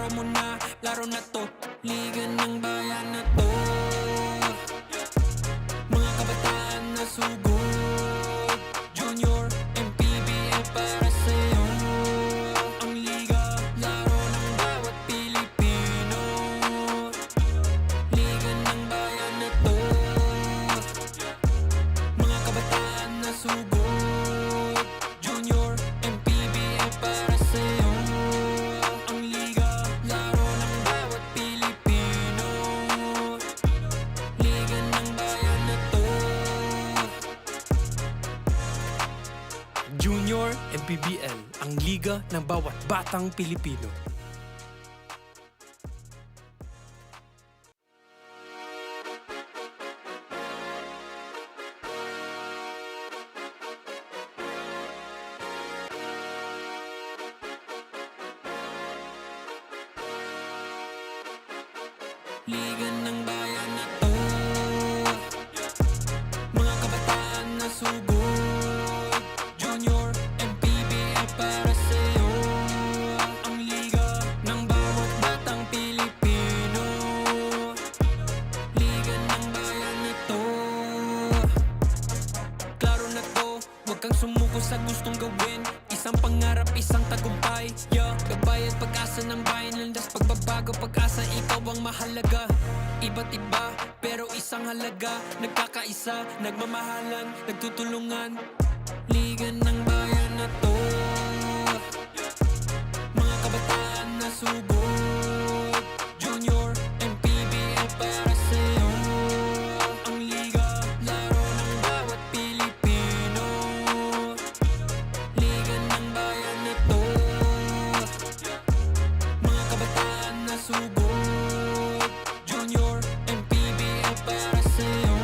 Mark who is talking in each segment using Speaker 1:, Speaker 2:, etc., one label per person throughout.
Speaker 1: araw mo na, laro na to, liga ng bayan na to. Mga kabataan na sugod, Junior, MPBL para sa'yo. Ang liga, laro ng bawat Pilipino. Liga ng bayan na to. Mga kabataan na sugod, Junior, MPBL para sa'yo. Ang liga, laro ng bawat Pilipino. Liga ng bayan na to. Junior MPBL, ang liga ng bawat batang Pilipino. Liga ng bayan na to. Mga kabataan na sugod, Junior, MPBL para sa'yo. Ang liga ng bawat batang Pilipino. Liga ng bayan na to. Klaro na to, huwag kang sumuko sa gustong gawin. Isang pangarap, isang tagumpay, yeah. Gabay at pag-asa ng bayan, landas pagbabago, pag-asa, ikaw ang mahalaga. Iba't iba, pero isang halaga. Nagkakaisa, nagmamahalan, nagtutulungan. Liga ng bayan na to. Mga kabataan na sugod, Junior, MPBL para sa'yo. Ang liga, laro ng bawat Pilipino. Liga ng bayan na to. Mga kabataan na sugod, Junior, MPBL para sa'yo.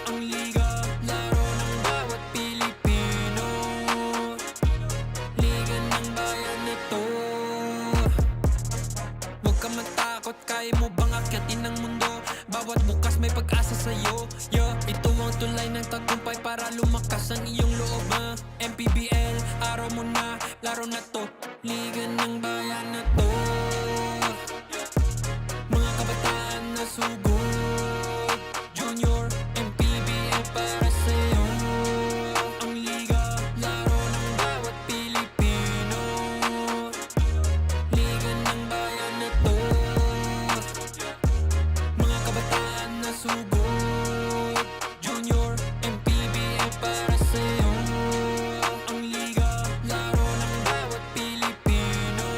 Speaker 1: Ang liga, laro ng bawat Pilipino. Liga ng bayan na to. Huwag ka matakot, kaya mo bang akyatin ang mundo? Bawat bukas may pag-asa sa'yo, yeah. Ito ang tulay ng tagumpay para lumakas ang iyong loob, MPBL, araw mo na, laro na to, liga ng bayan na to. Mga kabataan na sugod, Junior, MPBL para sa'yo. Ang liga, laro ng bawat Pilipino. Liga ng bayan na to. Mga kabataan na sugod, Junior, MPBL para sa'yo. Ang liga, laro ng bawat Pilipino.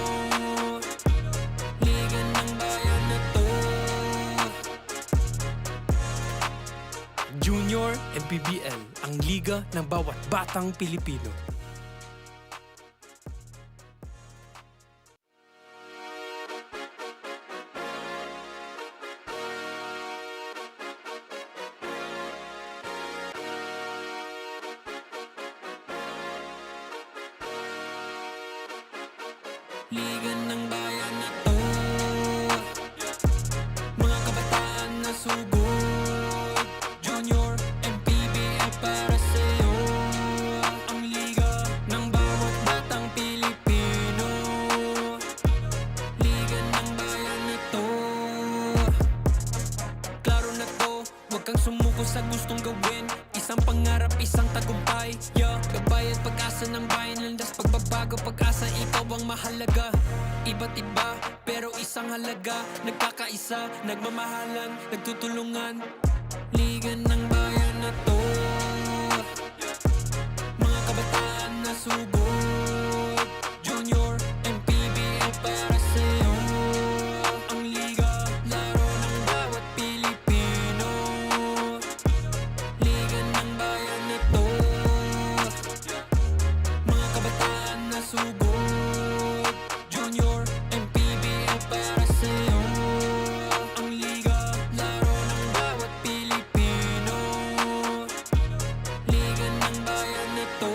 Speaker 1: Liga ng bayan na to. Junior MPBL, ang liga ng bawat batang Pilipino. Liga ng bayan na to. Mga kabataan na sugod, Junior, MPBL para sa'yo. Ang liga ng bawat batang Pilipino. Liga ng bayan na to. Klaro na to, huwag kang sumuko sa gustong gawin. Isang pangarap, isang tagumpay, yeah. Gabay at pag-asa ng bayan, landas pagbabago, pag-asa, ikaw ang mahalaga. Iba't iba, pero isang halaga. Nagkakaisa, nagmamahalan, nagtutulungan. Liga ng bayan na to. Mga kabataan na sugod, Junior, MPBL para sa'yo. Ang liga, laro ng bawat Pilipino. Liga ng bayan na to. Mga kabataan na sugod, Junior, MPBL para sa'yo. Ang liga, laro ng bawat Pilipino. Liga ng bayan na to.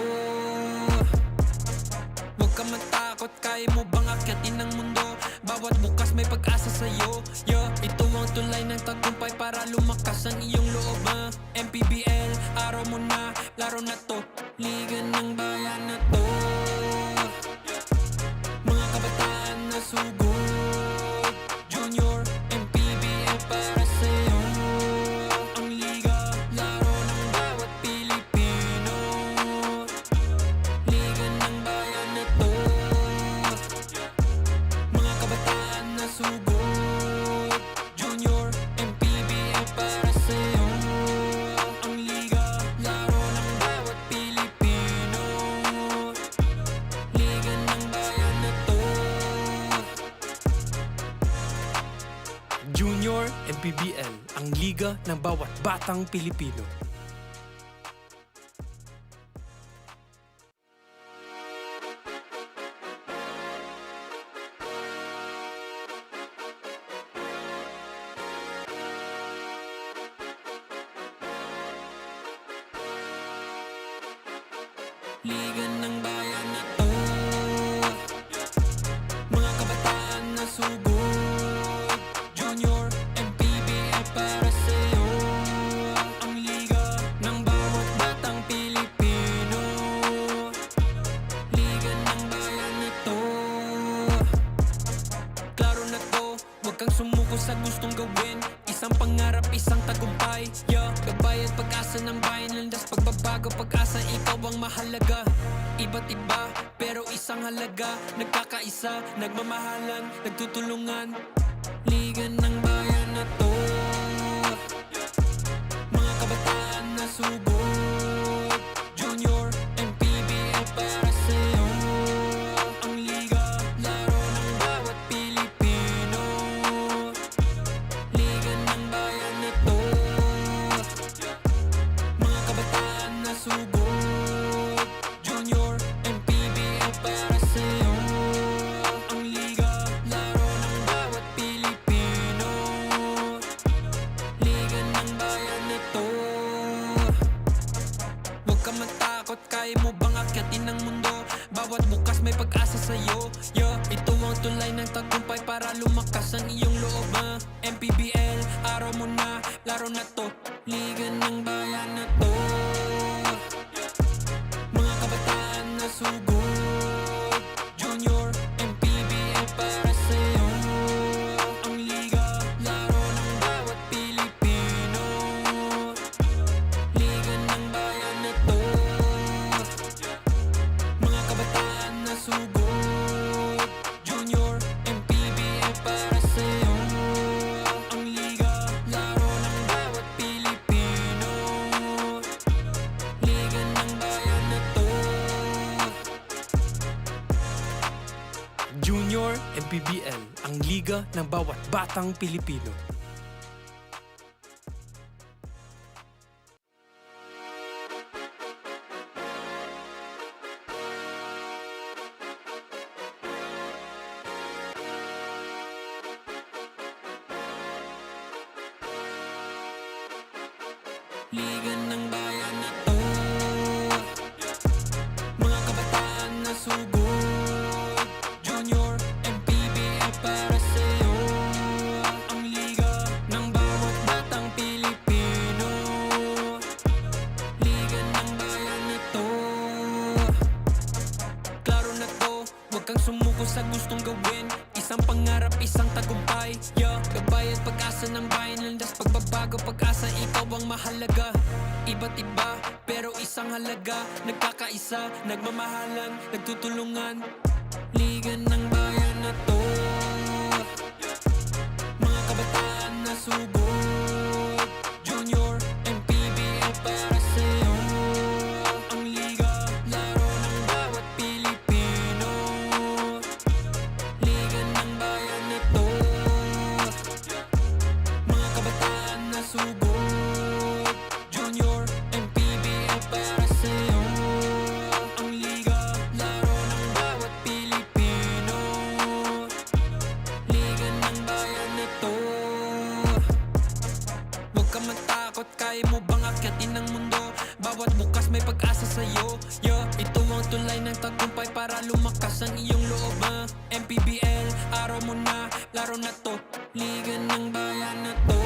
Speaker 1: Huwag ka matakot, kaya mo bang akyatin ang mundo? Bawat bukas may pag-asa sa'yo, yeah. Ito ang tulay ng tagumpay para lumakas ang iyong loob, MPBL, araw mo na, laro na to, liga ng bayan na to. Mga kabataan na sugod, Junior MPBL, ang liga ng bawat batang Pilipino. Liga ng bayan na to, mga kabataan na sugod. Junior MPBL para sa'yo, ang liga ng bawat batang Pilipino. Liga ng bayan na to, klaro na to, huwag kang sumuko sa gustong gawin. Isang pangarap, isang tagumpay, yeah. Gabay at pag-asa ng bayan, landas pagbabago, pag-asa, ikaw ang mahalaga. Iba't iba, pero isang halaga. Nagkakaisa, nagmamahalan, nagtutulungan. Liga ng bayan na to, mga kabataan na sugod. Junior MPBL para sa'yo, ang liga, laro ng bawat Pilipino. Liga ng bayan na to, mga kabataan na sugod. Junior MPBL para sa'yo, ang liga, laro ng bawat Pilipino. Liga ng bayan na to, huwag ka matakot, kaya mo bang akyatin ang mundo? Bawat bukas may pag-asa sa'yo, yeah. Ito ang tulay ng tagumpay para lumakas ang iyong loob, MPBL, araw mo na, laro na to. Liga ng bayan na to, mga kabataan na sugod. Junior MPBL para sa'yo, ang liga, laro ng bawat Pilipino. Liga ng bayan na to, mga kabataan na sugod. Junior MPBL para sa'yo, ang liga, laro ng bawat Pilipino. Liga ng bayan na to, Junior MPBL, ang liga ng bawat batang Pilipino. Liga ng bayan na to, mga kabataan na sugod. Junior MPBL para sa'yo, ang liga ng bawat batang Pilipino. Liga ng bayan na to, klaro na to, huwag kang sumuko sa gustong gawin. Isang pangarap, isang tagumpay, yeah. Gabay at pag-asa ng bayan, landas pagbabago, pag-asa, ikaw ang mahalaga. Iba't iba, pero isang halaga. Nagkakaisa, nagmamahalan, nagtutulungan. Liga ng bayan na to, mga kabataan na sugod. Junior MPBL para sa'yo, ang liga, laro ng bawat Pilipino. Liga ng bayan na to, mga kabataan na sugod. Junior MPBL para sa'yo, ang liga, laro ng bawat Pilipino. Liga ng bayan na to, huwag ka matakot, kaya mo bang akyatin ang mundo? Bawat bukas may pag-asa sa'yo, yeah. Ito ang tulay ng tagumpay para lumakas ang iyong loob, MPBL, araw mo na, laro na to. Liga ng bayan na to,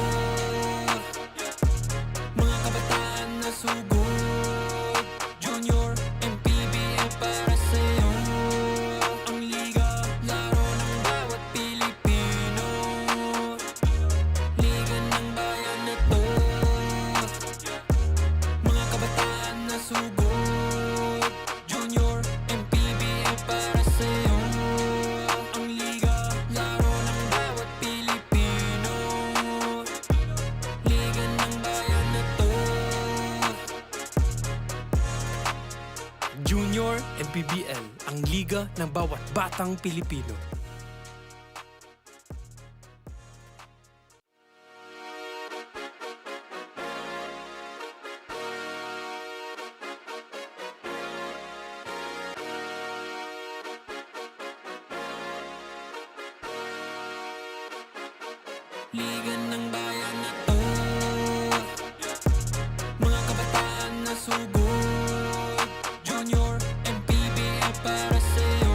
Speaker 1: mga kabataan na sugod. Junior MPBL para sa'yo, ang liga, laro ng bawat Pilipino. Liga ng bayan na to, mga kabataan na sugod. Junior MPBL para sa'yo, ang liga, laro ng bawat Pilipino. Liga ng bayan na to, Junior MPBL, ang liga ng bawat batang Pilipino. Liga ng bayan na to, mga kabataan na sugod. Junior, MPBL para sa'yo.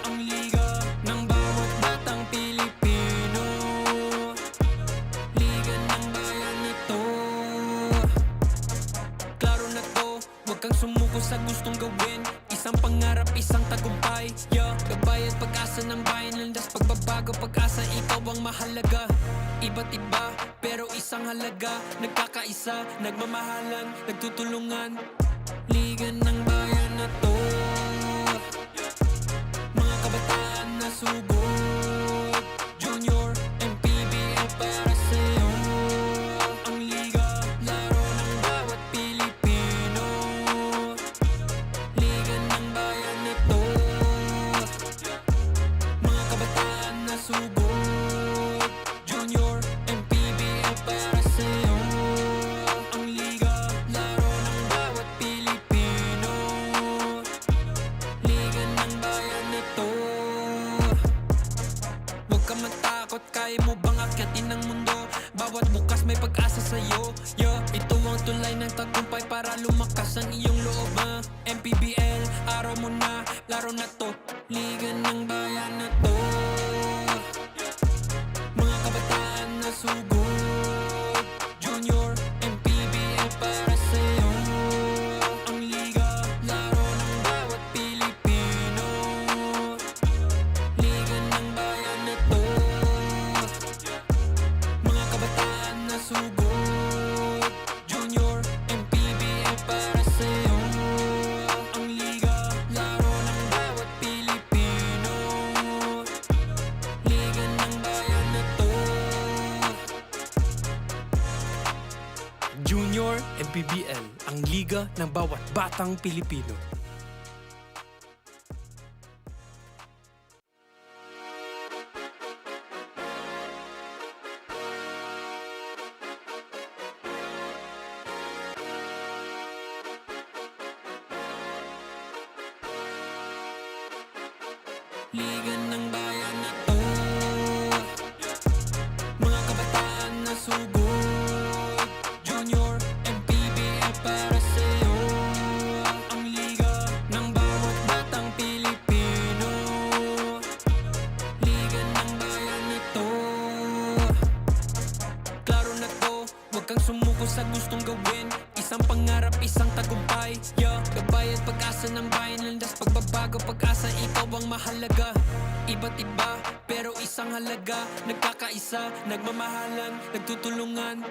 Speaker 1: Ang liga ng bawat batang Pilipino. Liga ng bayan na to. Klaro na to, huwag kang sumuko sa gustong gawin. Isang pangarap, isang tagumpay, yeah. Gabay at pag-asa ng bayan, landas pagbabago, pag-asa, ikaw ang mahalaga. Iba't iba, pero isang halaga. Nagkakaisa, nagmamahalan, nagtutulungan. Liga ng bayan na to, mga kabataan na sugod. Junior, MPBL para sa'yo. Ang liga, laro ng bawat Pilipino. Liga ng bayan na to, mga kabataan na sugod. Junior, MPBL para sa'yo. Ang liga, laro ng bawat Pilipino. Liga ng bayan na to. Huwag ka matakot, kaya mo bang akyatin ang mundo? Bawat bukas may pag-asa sa'yo, yeah. Ito ang tulay ng tagumpay para lumakas ang iyong loob, MPBL, araw mo na, laro na to. Liga ng bayan na to, mga kabataan na sugod. Junior, MPBL para sa'yo. Ang liga, laro ng bawat Pilipino. Liga ng bayan na to, mga kabataan na sugod. Junior, MPBL para sa'yo. Ang liga, laro ng bawat Pilipino. Liga ng bayan na to. Junior, MPBL, ang liga ng bawat batang Pilipino. Liga ng bayan na to, mga kabataan na sugod. Junior, MPBL para sa'yo. Ang liga ng bawat batang Pilipino. Liga ng bayan na to. Klaro na to, huwag kang sumuko sa gustong gawin. Isang pangarap, isang tagumpay, yeah. Gabay at pag-asa ng bayan, landas pagbabago, pag-asa, ikaw ang mahalaga. Iba't iba, pero isang halaga. Nagkakaisa, nagmamahalan, nagtutulungan.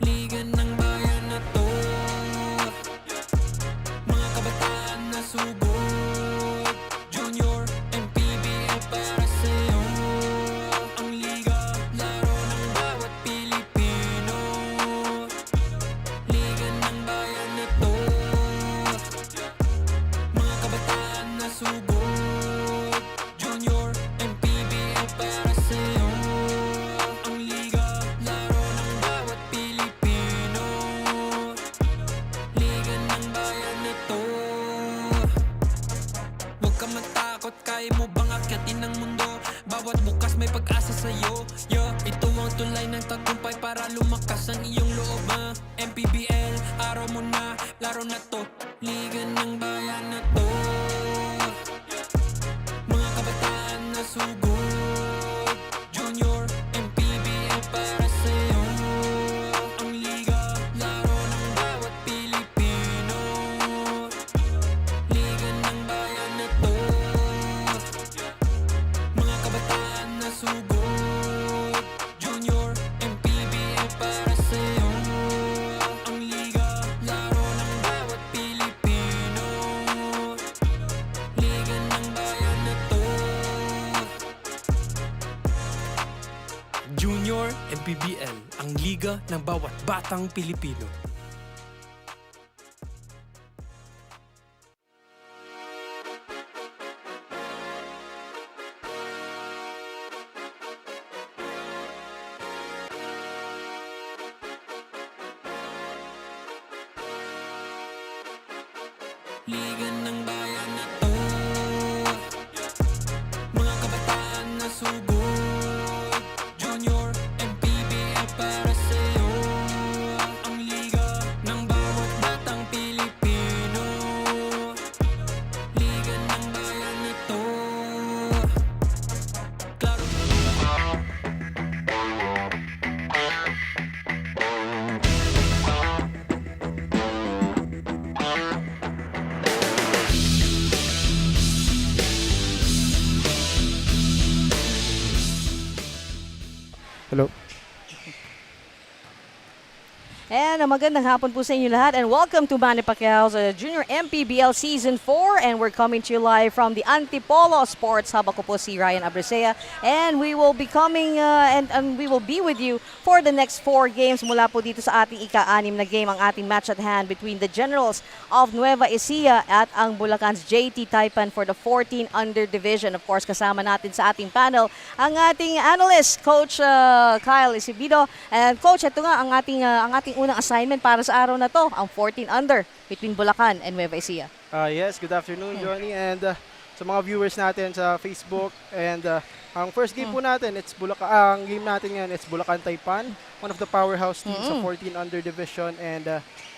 Speaker 1: Liga ng bayan na to, mga kabataan na sugod. Junior, MPBL para sa'yo. Ang liga, laro ng bawat Pilipino. Liga ng bayan na to, mga kabataan na sugod. Junior, MPBL para sa'yo. Ang liga, laro ng bawat Pilipino. Liga ng bayan na to. Huwag ka matakot, kaya mo bang akyatin ang mundo? Bawat bukas may pag-asa sa'yo, yeah. Ito ang tulay ng tagumpay para lumakas ang iyong loob, MPBL, araw mo na, laro na to. Liga ng bayan na to, mga kabataan na sugod. Junior, MPBL para sa'yo. Ang liga, laro ng bawat Pilipino. Liga ng bayan na to, mga kabataan na sugod. Junior, MPBL para sa'yo. Ang liga, laro ng bawat Pilipino. Liga ng bayan na to. Junior, MPBL, ang liga ng bawat batang Pilipino. Liga ng bayan na to, mga kabataan na sugod. Junior,
Speaker 2: Hello.
Speaker 3: And magandang hapon po sa inyo lahat and welcome to Manny Pacquiao's Junior MPBL Season 4 and we're coming to you live from the Antipolo Sports Hub. Ako po si Ryan Abresea and we will be coming and we will be with you for the next 4 games mula po dito sa ating ika-6 na game, ang ating match at hand between the Generals of Nueva Ecija at ang Bulacan's JT Taipan for the 14 under division. Of course, kasama natin sa ating panel ang ating analyst, Coach Kyle Isibido. And Coach, ito nga ang ating unang assignment para sa araw na to, ang 14 under between Bulacan and Nueva Ecija.
Speaker 2: Yes, good afternoon, Johnny, and sa mga viewers natin sa Facebook. And ang first game po natin, ang game natin ngayon, it's Bulacan Taipan, one of the powerhouse teams sa 14 under division, and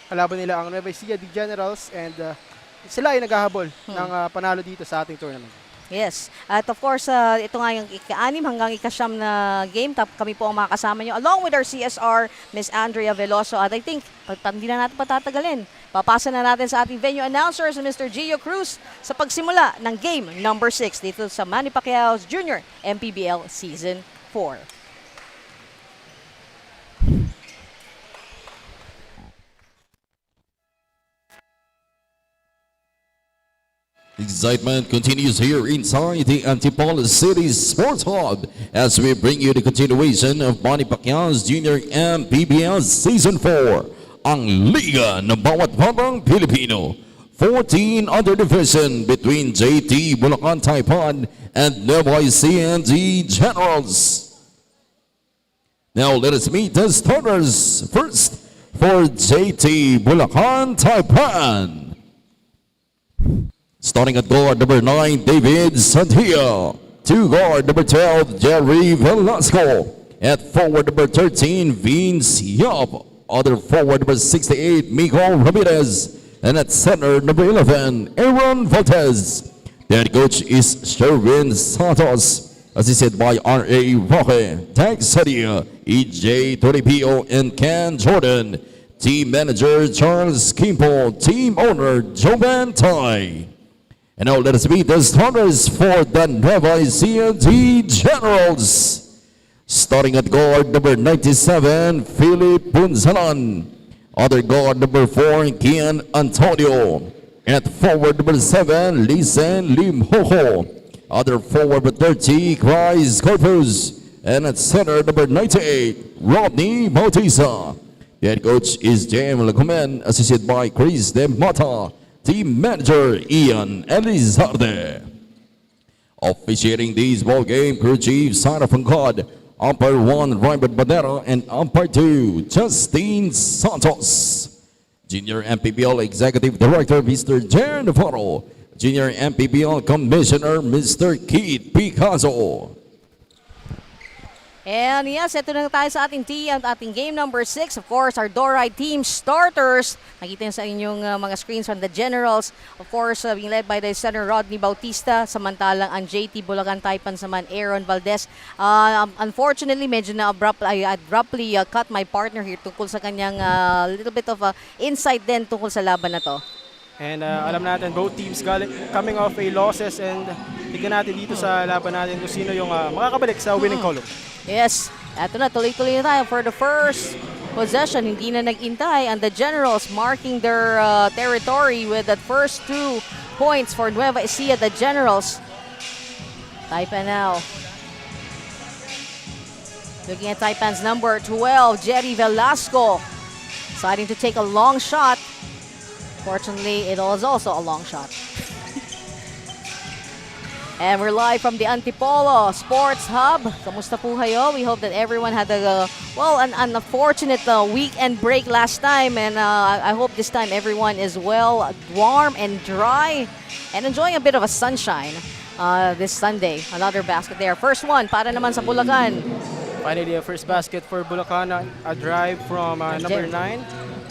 Speaker 2: kalaban nila ang Nueva Ecija, the Generals, and sila ay naghahabol ng panalo dito sa ating tournament.
Speaker 3: Yes. At of course, ito nga yung ika-6 hanggang ika-9 na game. Kami po ang makakasama nyo along with our CSR, Miss Andrea Veloso. At I think, hindi na natin patatagalin. Papasa na natin sa ating venue announcer, si Mr. Gio Cruz, sa pagsimula ng game number 6 dito sa Manny Pacquiao's Junior MPBL Season 4.
Speaker 4: Excitement continues here inside the Antipolo City Sports Hub as we bring you the continuation of Manny Pacquiao's Junior MPBL Season 4, ang Liga ng Bawat Batang Pilipino. 14 under division between JT Bulacan Taipan and Nueva Ecija Generals. Now let us meet the starters. First, for JT Bulacan Taipan. Starting at guard number 9, David Santia. To guard number 12, Jerry Velasco. At forward number 13, Vince Yap. Other forward number 68, Miko Ramirez. And at center number 11, Aaron Valdez. The head coach is Sherwin Santos. Assisted by R.A. Roque, Tag Sadia, E.J. Toripio, and Ken Jordan. Team manager Charles Kimpo. Team owner Jovan Tai. And now let us meet the starters for the Nueva Ecija Generals. Starting at guard number 97, Philip Punzalan. Other guard number 4, Kian Antonio. At forward number 7, Lisen Lim Hoho. Other forward number 30, Chris Corpus. And at center number 98, Rodney Bautista. The head coach is Jem Lacomen, assisted by Chris De Mata. Team manager Ian Elizarde. Officiating this ball game, crew chief Sarah Fungad, umpire 1 Raymond Badera, and umpire 2 Justine Santos. Junior MPBL Executive Director Mr. Jer Navarro. Junior MPBL Commissioner Mr. Keith Picasso.
Speaker 3: And yes, ito na tayo sa ating ating game number 6. Of course, our Dorai team starters. Nakita niyo sa inyong mga screens from the Generals. Of course, being led by the center Rodney Bautista. Samantalang ang JT Bulacan Taipan naman Aaron Valdez. Unfortunately, medyo na abruptly cut my partner here tungkol sa kanyang little bit of insight din tungkol sa laban na to.
Speaker 2: And alam natin, both teams coming off a losses, and tignan natin dito sa laban natin kung sino yung makakabalik sa winning column.
Speaker 3: Yes, eto na, tuloy-tuloy na tayo for the first possession. Hindi na nag-intay, and the Generals marking their territory with the first 2 points for Nueva Ecija, the Generals. Taipan now. Looking at Taipan's number 12, Jerry Velasco. Deciding to take a long shot. Fortunately, it was also a long shot. And we're live from the Antipolo Sports Hub. Kamusta po kayo? We hope that everyone had an unfortunate weekend break last time. And I hope this time everyone is well, warm and dry and enjoying a bit of a sunshine this Sunday. Another basket there. First one para naman sa Bulacan.
Speaker 2: Finally, a first basket for Bulacan. A drive from number 9.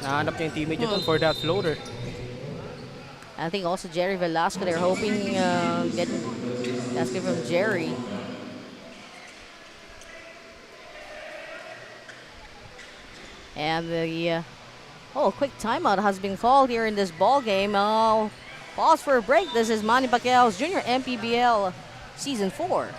Speaker 2: Nahanap niya yung teammate niya for that floater.
Speaker 3: I think also Jerry Velasco, they're hoping get basket from Jerry. And the quick timeout has been called here in this ball game. Pause for a break. This is Manny Pacquiao's Junior MPBL Season 4.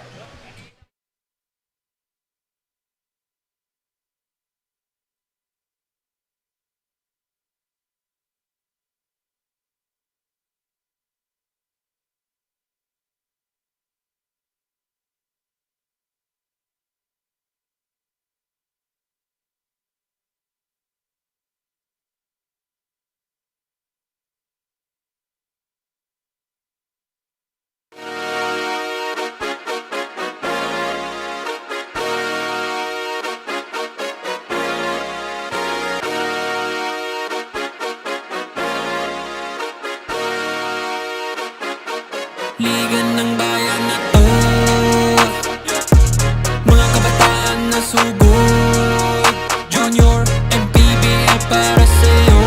Speaker 1: sugod. Junior, MPBL para sa'yo.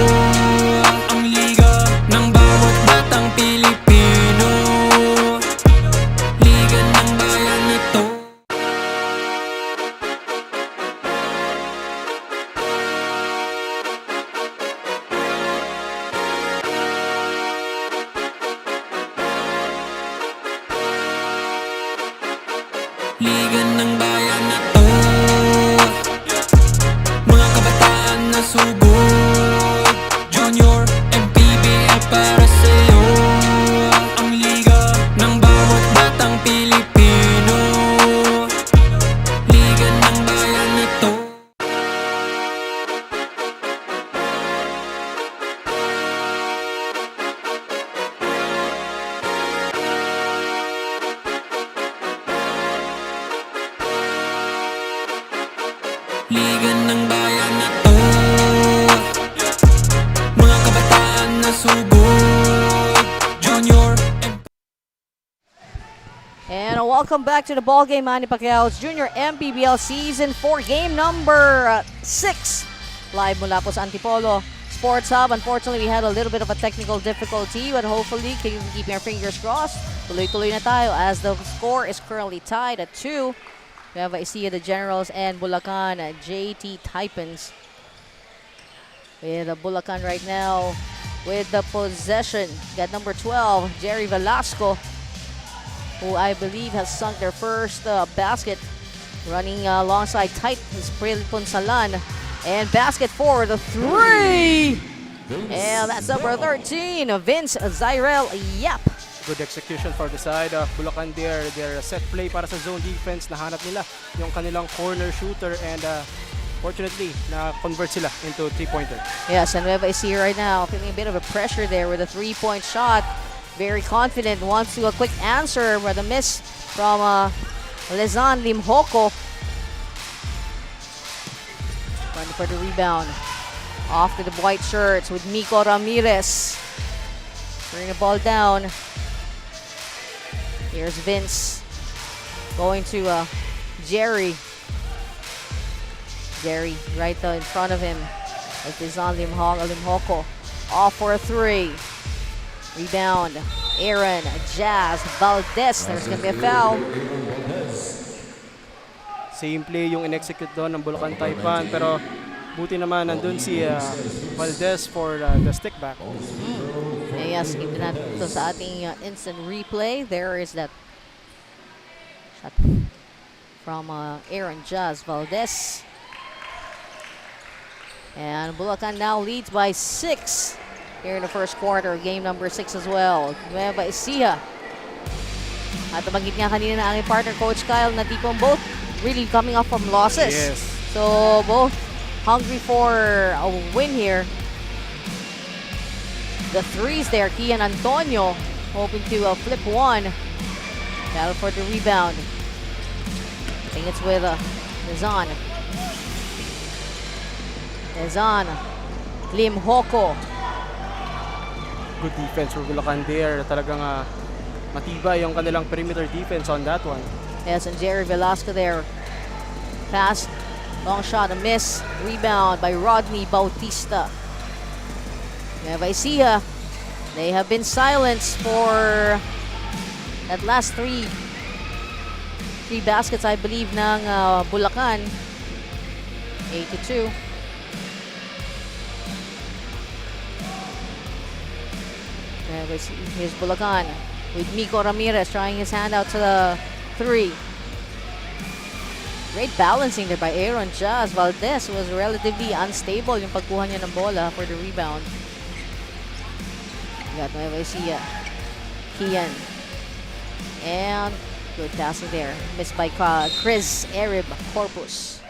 Speaker 1: Ang liga ng bawat batang Pilipino. Liga ng bayan na to. Liga ng bayan na to. Mga kabataan na sugod. Junior, MPBL para sa'yo. Ang liga ng bawat batang Pilipino. Liga ng bayan na to. Liga ng bayan na to. Mga kabataan na sugod. Junior,
Speaker 3: And welcome back to the ball game, Manny Pacquiao's Junior MPBL Season 4, game number 6. Live mula po sa Antipolo Sports Hub. Unfortunately, we had a little bit of a technical difficulty, but hopefully, keeping our fingers crossed. Tuloy-tuloy na tayo as the score is currently tied at 2. NUEVA ECIJA, the Generals, and BULACAN, JT Taipans. With BULACAN right now with the possession. Got number 12, Jerry Velasco, who I believe has sunk their first basket. Running alongside tight is Pril Punsalan. And basket for the 3! And that's number 13, Vince Zyrel Yap.
Speaker 2: Good execution for the side of Bulacan there. Their set play para sa zone defense. Nahanap nila yung kanilang corner shooter and fortunately, na-convert sila into three-pointer.
Speaker 3: Yes, and NUEVA ECIJA right now feeling a bit of a pressure there with a 3-point shot. Very confident, wants to a quick answer with a miss from Lezan Limhoko. Running for the rebound. Off to the white shirts with Miko Ramirez. Bring the ball down. Here's Vince. Going to Jerry. Jerry right in front of him. It is on Limhoko. Off for a 3. Rebound. Aaron Jazz Valdez. There's going to be a foul.
Speaker 2: Same play yung in-execute doon ng Bulacan Taipan, pero buti naman nandun si Valdez for the stick back.
Speaker 3: Yes, keep natin ito sa ating instant replay. There is that shot from Aaron Jazz Valdez. And Bulacan now leads by 6 here in the first quarter. Game number 6 as well. NUEVA ECIJA. At nabanggit nga kanina na aming partner, Coach Kyle, na tipong both really coming off from losses.
Speaker 2: Yes.
Speaker 3: So both hungry for a win here. The 3s there, Kian Antonio hoping to flip one. Battle for the rebound. I think it's with Lezan. Lezan. Limhoko.
Speaker 2: Good defense for Bulacan there. Talagang matibay yung kanilang perimeter defense on that one.
Speaker 3: Yes, and Jerry Velasco there. Pass, long shot, a miss. Rebound by Rodney Bautista. NUEVA ECIJA, they have been silenced for that last three baskets, I believe, ng Bulacan. 8-2. Here's Bulacan with Miko Ramirez trying his hand out to the 3. Great balancing there by Aaron Jazz Valdez. Was relatively unstable yung pagkuha niya ng bola for the rebound. Got NUEVA ECIJA. Kian. And good passing there. Missed by Chris Erib Corpus.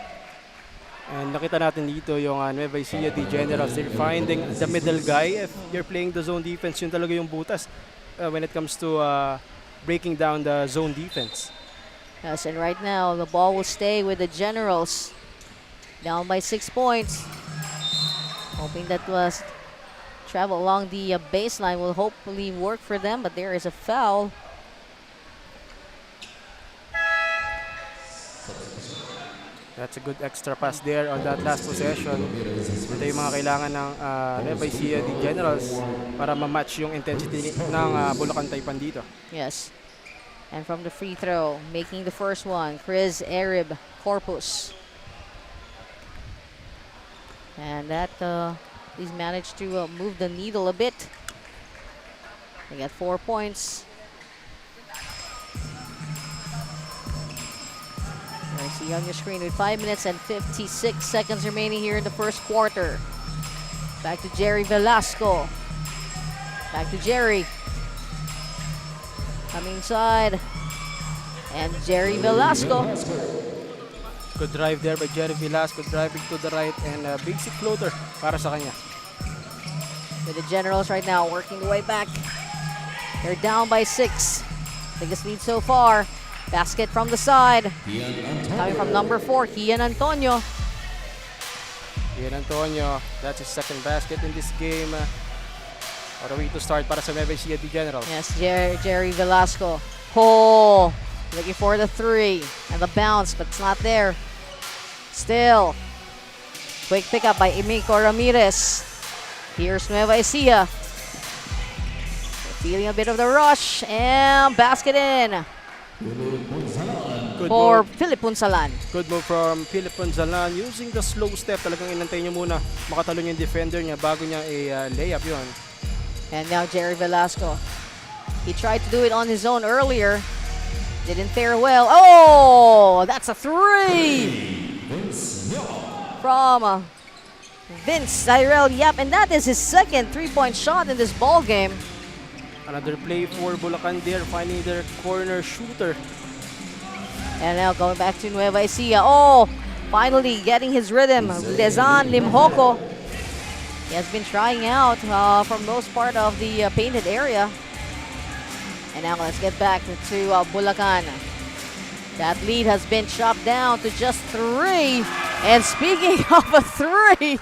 Speaker 2: And nakita natin dito yung NUEVA ECIJA, the Generals. They're finding the middle guy. If you're playing the zone defense, yun talaga yung butas when it comes to breaking down the zone defense.
Speaker 3: Yes, and right now, the ball will stay with the Generals. Down by 6 points. Hoping that was travel along the baseline will hopefully work for them, but there is a foul.
Speaker 2: That's a good extra pass there on that last possession. Ito yung mga kailangan ng Nueva Ecija di Generals para ma-match yung intensity ng Bulacan Taipan dito.
Speaker 3: Yes. And from the free throw, making the first one, Chris Arib Corpus. And that he's managed to move the needle a bit. They got 4 points. I see on your screen with 5 minutes and 56 seconds remaining here in the first quarter. Back to Jerry Velasco. Back to Jerry. Coming inside. And Jerry Velasco.
Speaker 2: Good drive there by Jerry Velasco, driving to the right, and a basic floater para sa kanya.
Speaker 3: With the Generals right now working the way back. They're down by 6. Biggest lead so far. Basket from the side. Coming from number 4, Kian Antonio.
Speaker 2: Kian Antonio, that's his second basket in this game. What a way to start para sa Nueva Ecija di Generals.
Speaker 3: Yes, Jerry Velasco. Oh, looking for the 3 and the bounce, but it's not there. Still, quick pickup by Emiko Ramirez. Here's Nueva Ecija. Feeling a bit of the rush, and basket in.
Speaker 2: Good
Speaker 3: For
Speaker 2: move.
Speaker 3: Philip Punsalan.
Speaker 2: Good move from Philip Ponzalan using the slow step. Talagang inantay niya muna makatalon yung defender niya bago niya layup yun.
Speaker 3: And now Jerry Velasco. He tried to do it on his own earlier. Didn't fare well. Oh, that's a 3 from Vince Tyrell Yap. And that is his second 3-point shot in this ball game.
Speaker 2: Another play for Bulacan there, finding their corner shooter.
Speaker 3: And now going back to Nueva Ecija. Oh, finally getting his rhythm. Lezan Limhoko. He has been trying out for most part of the painted area. And now let's get back to Bulacan. That lead has been chopped down to just 3. And speaking of a 3,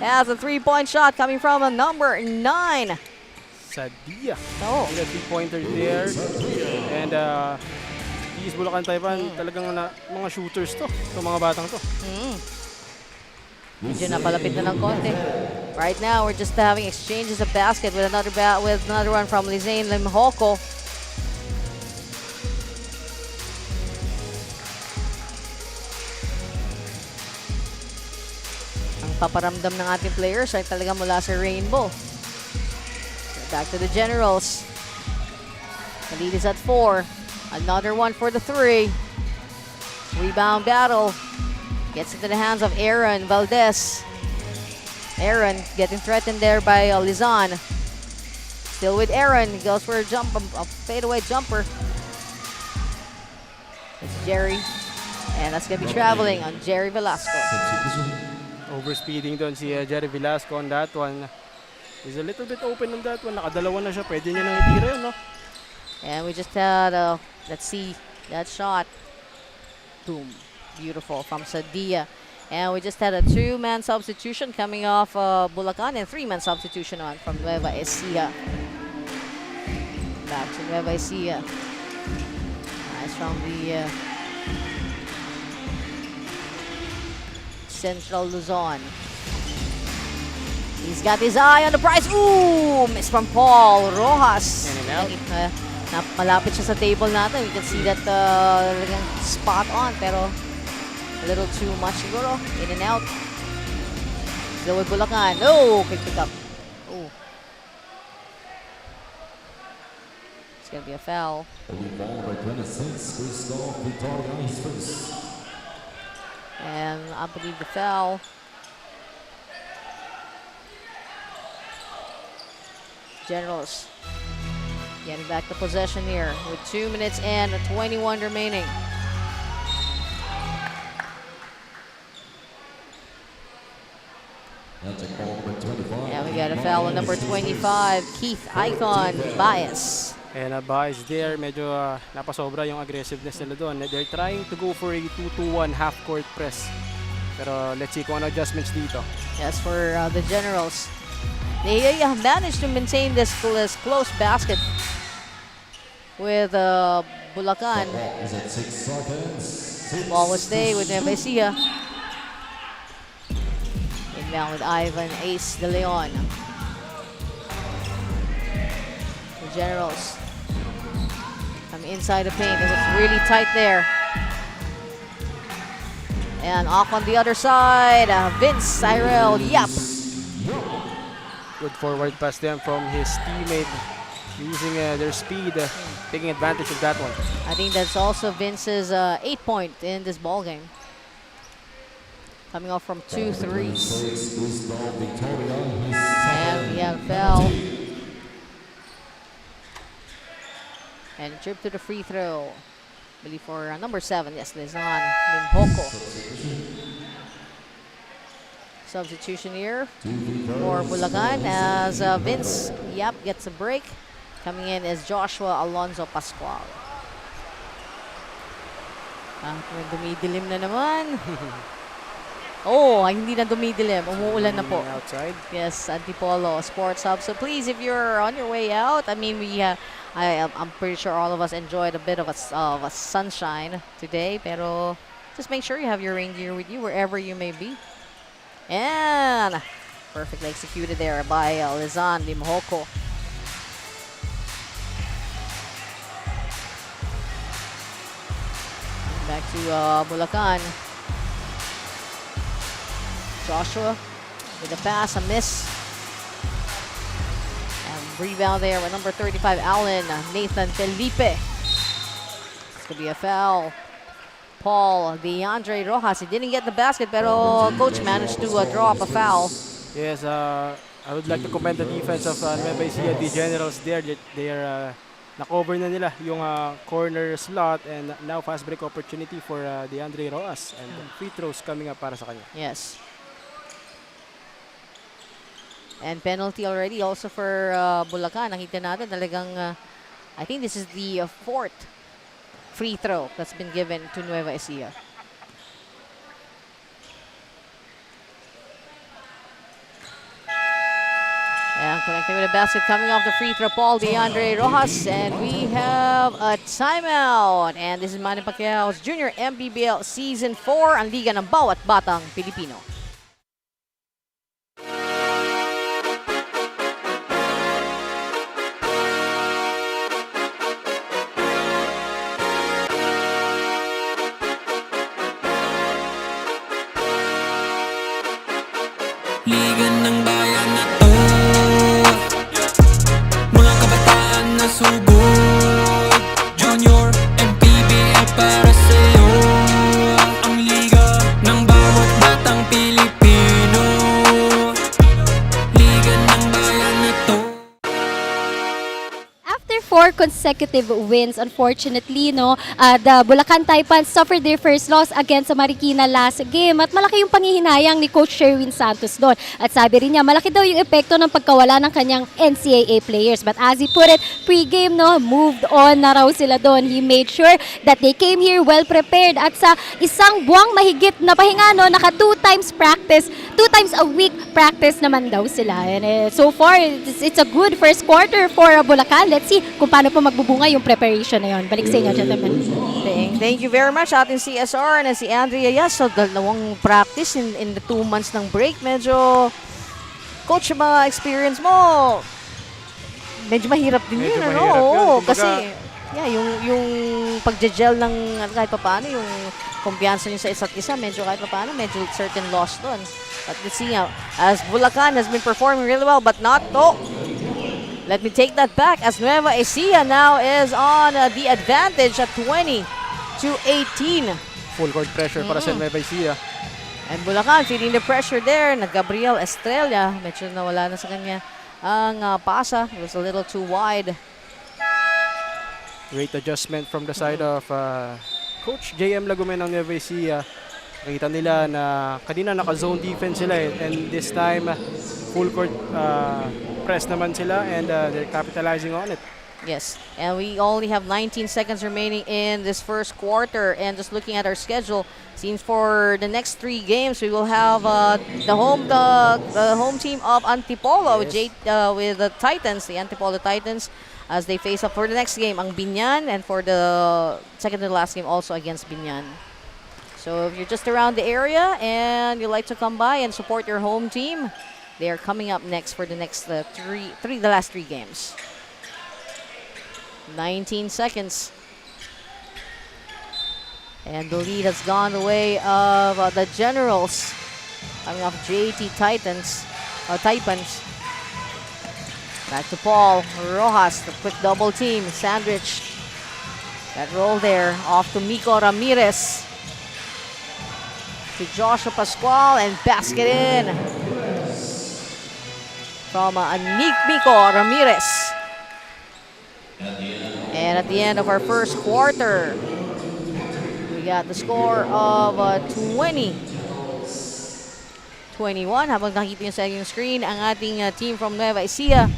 Speaker 3: that's a 3-point shot coming from a number 9.
Speaker 2: Sadia.
Speaker 3: Oh.
Speaker 2: And a 3-pointer there. And these Bulacan Taipan, talagang mga shooters to. Itong mga batang to.
Speaker 3: Medyo napalapit na ng konti. Right now, we're just having exchanges of basket with another one from Lizane Limhoko. Ang paparamdam ng ating players ay talaga mula sa Rainbow. Back to the Generals. The lead is at 4. Another one for the 3. Rebound battle. Gets into the hands of Aaron Valdez. Aaron getting threatened there by Lizan. Still with Aaron. He goes for a fadeaway jumper. It's Jerry. And that's going to be traveling on Jerry Velasco.
Speaker 2: Overspeeding doon si Jerry Velasco on that one. He's a little bit open on that one. Nakadalawa na siya. Pwede niya nang itira yun, no?
Speaker 3: And we just had, let's see, that shot. Boom. Beautiful from Sadia. And we just had a 2-man substitution coming off Bulacan and 3-man substitution on from Nueva Ecija. Back to Nueva Ecija. Nice from the Central Luzon. He's got his eye on the prize. Ooh! Miss from Paul Rojas.
Speaker 2: In and out.
Speaker 3: Malapit siya sa table natin. We can see that spot on, pero a little too much siguro. In and out. Still with Bulacan. Oh, quick pick up. Oh. It's gonna be a foul. And I believe the foul. Generals getting back the possession here with 2 minutes and 21 remaining. Yeah, we got a foul on number 25, Keith Icon Bias.
Speaker 2: And Bias there, medyo napasobra yung aggressiveness nila doon. They're trying to go for a 2-2-1 half-court press. Pero let's see kung ano adjustments dito.
Speaker 3: Yes, for the Generals. They managed to maintain this close basket with Bulacan. Ball will stay with Nueva Ecija. Inbound with Ivan Ace De Leon. The Generals come inside the paint. It was really tight there. And off on the other side, Vince Cyril. Yep.
Speaker 2: Good forward pass then from his teammate, using their speed, taking advantage of that one.
Speaker 3: I think that's also Vince's 8-point in this ball game. Coming off from 2 threes. And we have foul. And trip to the free throw. I believe for number 7, yes, Lizan Limboko. Substitution here for Bulacan as Vince, yep, gets a break. Coming in is Joshua Alonzo Pascual. Dumidilim na naman. Oh, hindi na dumidilim. Umuulan na po.
Speaker 2: Outside.
Speaker 3: Yes, Antipolo Sports Hub. So please, if you're on your way out, I mean, I'm pretty sure all of us enjoyed a bit of a sunshine today. Pero just make sure you have your rain gear with you wherever you may be. And perfectly executed there by Lizan Limhoko. Back to Bulacan. Joshua with a pass, a miss. And rebound there with number 35, Allen Nathan Felipe. This could be a foul. Paul DeAndre Rojas, he didn't get the basket, pero coach managed to draw up a foul.
Speaker 2: Yes, I would like to commend the defense of Nueva Ecija, the Generals there. They are na-cover na nila yung corner slot, and now fast break opportunity for DeAndre Rojas, and free throws coming up para sa kanya.
Speaker 3: Yes. And penalty already also for Bulacan. Nakita natin talagang, I think this is the 4th free throw that's been given to Nueva Ecija. And connecting with the basket coming off the free throw, Paul DeAndre Rojas. And we have a timeout. And this is Manny Pacquiao's Junior MPBL Season 4, ang liga ng bawat batang Pilipino.
Speaker 1: Liga ng bayan na to, mga kabataan na sugod. Junior MPBL para sa'yo, ang liga ng bawat batang Pilipino. Liga ng bayan na to.
Speaker 5: After 4 consecutive wins, unfortunately, the Bulacan Taipan suffered their first loss against Marikina last game. At malaki yung panghihinayang ni Coach Sherwin Santos doon. At sabi rin niya, malaki daw yung epekto ng pagkawala ng kanyang NCAA players. But as he put it, pre-game, moved on na raw sila doon. He made sure that they came here well prepared. At sa isang buwang mahigit na pahinga, naka 2 times a week practice naman daw sila. And so far, it's a good first quarter for Bulacan. Let's see kung paano po magbubunga yung preparation na yun. Balik sa inyo, gentlemen.
Speaker 3: Thank you very much ating CSR na si Andrea. Yes, so dalawang practice in the 2 months ng break. Medyo, coach, mga experience mo, medyo mahirap din yun, ano? Oo, kasi, yung pagje-gel ng kahit pa paano, yung kumpiyansa niyo sa isa't isa, medyo kahit pa paano, medyo certain loss doon. But let's see as Bulacan has been performing really well, but not to. Let me take that back as Nueva Ecija now is on the advantage at 20-18.
Speaker 2: Full court pressure para sa Nueva Ecija.
Speaker 3: And Bulacan feeling the pressure there. Gabriel Estrella, medyo nawala na sa kanya ang pasa. It was a little too wide.
Speaker 2: Great adjustment from the side of Coach JM Lagumen ng Nueva Ecija. Nakita nila na kanina naka-zone defense sila and this time full court press naman sila, and they're capitalizing on it.
Speaker 3: Yes, and we only have 19 seconds remaining in this first quarter, and just looking at our schedule, seems for the next 3 games we will have the home team of Antipolo with the Titans, the Antipolo Titans, as they face up for the next game ang Binyan, and for the second to last game also against Binyan. So if you're just around the area and you like to come by and support your home team, they are coming up next for the next the last three games. 19 seconds. And the lead has gone the way of the Generals. Coming off JT Taipans. Back to Paul. Rojas, the quick double team. Sandwich. That roll there. Off to Miko Ramirez. To Joshua Pascual and basket in. From Miko Ramirez. And at the end of our first quarter, we got the score of 20-21. Habang nakikita nyo sa inyong screen, ang ating team from Nueva Ecija.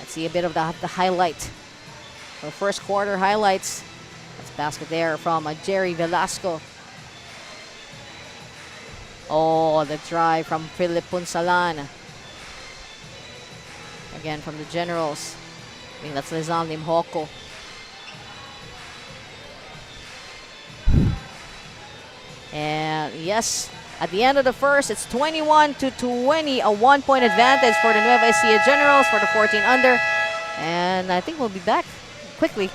Speaker 3: Let's see a bit of the highlight. The first quarter highlights. That's basket there from Jerry Velasco. Oh, the try from Philip Punsalan. Again from the Generals. I think that's Lizam Nimhoko. And yes, at the end of the first, it's 21-20, a 1-point advantage for the Nueva Ecija Generals for the 14 under. And I think we'll be back quickly.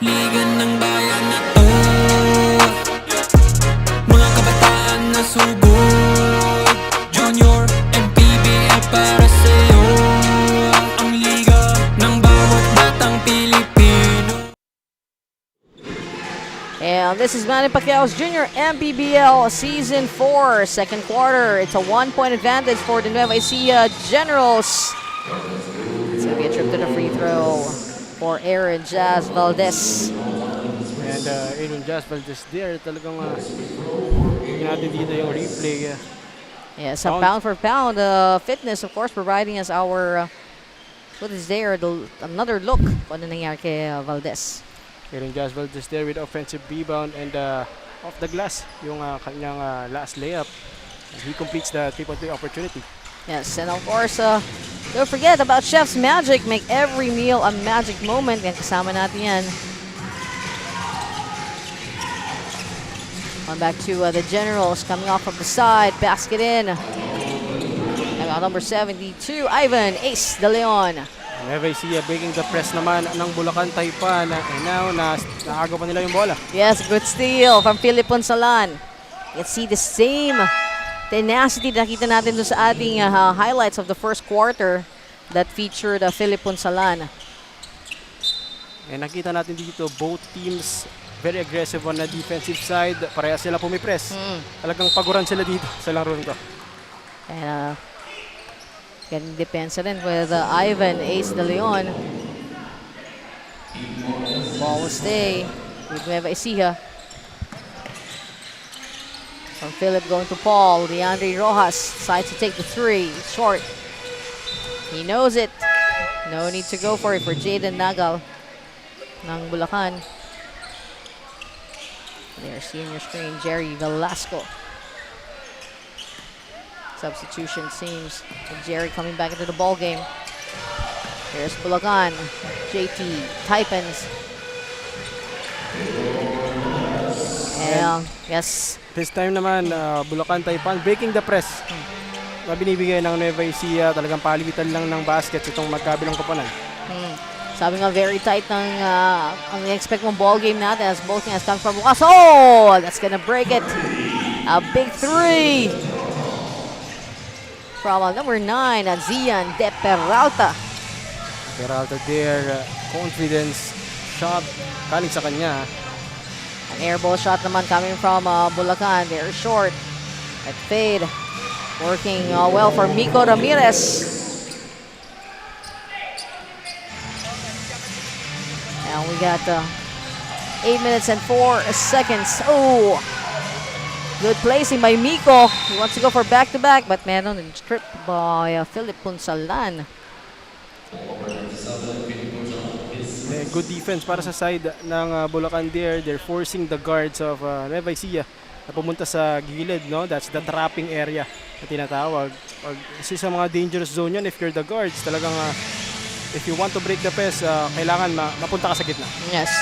Speaker 1: Liga ng bayan na to, mga kabataan na sugod. Junior, MPBL para sa'yo. Ang liga ng bawat batang Pilipino.
Speaker 3: And this is Manny Pacquiao's Junior MPBL Season 4, second quarter. It's a 1-point advantage for the Nueva Ecija Generals. It's going to be a trip to the free throw for Aaron Jazz Valdez.
Speaker 2: And Aaron Jazz Valdez there, talagang natin dito yung replay.
Speaker 3: Yes, a pound for pound fitness, of course, providing us our what is there, another look kung ano nangyari kay Valdez.
Speaker 2: Aaron Jazz Valdez there with offensive rebound and off the glass yung kanyang last layup. And he completes the 3-point opportunity.
Speaker 3: Yes, and of course, don't forget about Chef's Magic. Make every meal a magic moment. Yan, kasama natin yan. On back to the Generals coming off of the side. Basket in. And number 72, Ivan Ace De Leon.
Speaker 2: Nueva Ecija breaking the press naman ng Bulacan Taipan. And now, naagaw pa nila yung bola.
Speaker 3: Yes, good steal from Philip Ponsalan. Let's see the same tenacity na nakita natin doon sa ating highlights of the first quarter that featured Philip Ponsalan.
Speaker 2: And nakita natin dito, both teams very aggressive on the defensive side. Parehas sila pumipress. Talagang paguran sila dito sa laro nito.
Speaker 3: And getting depensa rin with Ivan Ace De Leon. Ball will stay with Nueva Ecija. From Philip going to Paul. DeAndre Rojas decides to take the three. Short. He knows it. No need to go for it for Jaden Nagal ng Bulacan. There, see on your screen, Jerry Velasco. Substitution seems Jerry coming back into the ball game. Here's Bulacan. JT Taipans. And yes.
Speaker 2: This time naman, Bulacan Taipan breaking the press. Na binibigay ng Nueva Ecija, talagang palitan lang ng baskets itong magkabilang koponan.
Speaker 3: Sabi nga very tight ng ang expect mong ball game natin as both teams come from Bukas. Oh, that's gonna break it. A big three from number 9, Zian De Peralta.
Speaker 2: Peralta there, confidence shot kaling sa kanya.
Speaker 3: An air ball shot naman coming from Bulacan. Very short. At fade. Working well for Miko Ramirez. And we got 8 minutes and 4 seconds. Oh! Good placing by Miko. He wants to go for back-to-back, but meron a strip by Philip Punsalan.
Speaker 2: And good defense para sa side ng Bulacan there. They're forcing the guards of Nueva Ecija na pumunta sa gilid, no? That's the trapping area na tinatawag. Kasi sa mga dangerous zone yun, if you're the guards, talagang if you want to break the press, kailangan mapunta ka sa gitna.
Speaker 3: Yes.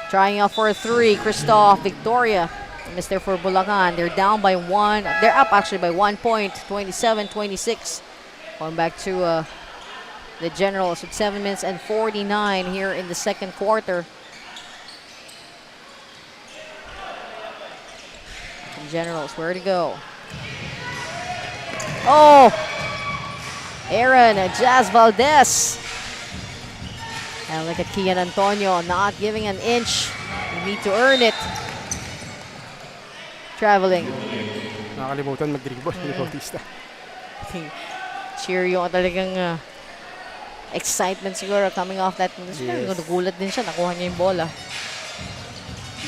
Speaker 3: Trying out for a 3. Christoph, Victoria. Missed there for Bulacan. They're down by 1. They're up actually by 1 point. 27-26. Going back to the Generals with 7 minutes and 49 here in the second quarter. Generals, where to go? Oh! Aaron, Jazz Valdez. And look at Kian Antonio, not giving an inch. You need to earn it. Traveling.
Speaker 2: Nakakalimutan mag-dribble ni Bautista.
Speaker 3: Cheer yung talagang excitement siguro coming off that.
Speaker 2: Yes.
Speaker 3: Nagulat din siya, nakuha niya yung bola.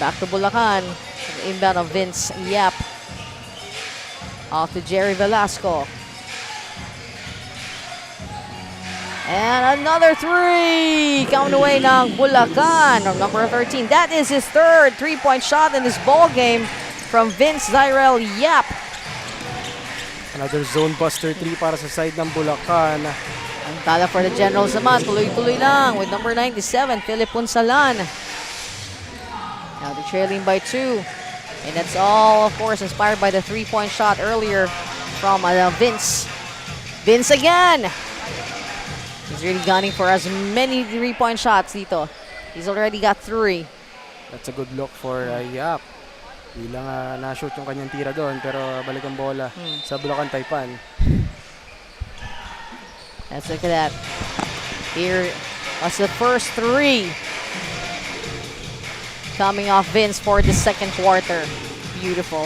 Speaker 3: Back to Bulacan. Inbound of Vince Yap. Off to Jerry Velasco. And another 3 coming away ng Bulacan from number 13. That is his third 3-point shot in this ball game from Vince Zyrel Yap.
Speaker 2: Another zone buster 3 para sa side ng Bulacan.
Speaker 3: Ang tala for the Generals naman, tuloy-tuloy lang with number 97, Philip Punsalan. Now they're trailing by 2. And that's all, of course, inspired by the 3-point shot earlier from Vince. Vince again! He's really gunning for as many 3-point shots dito. He's already got 3.
Speaker 2: That's a good look for Yap. Di lang na-shoot yung kanyang tira doon, pero balik ang bola sa Bulacan Taipan.
Speaker 3: Let's look at that. Here was the first 3. Coming off Vince for the second quarter. Beautiful.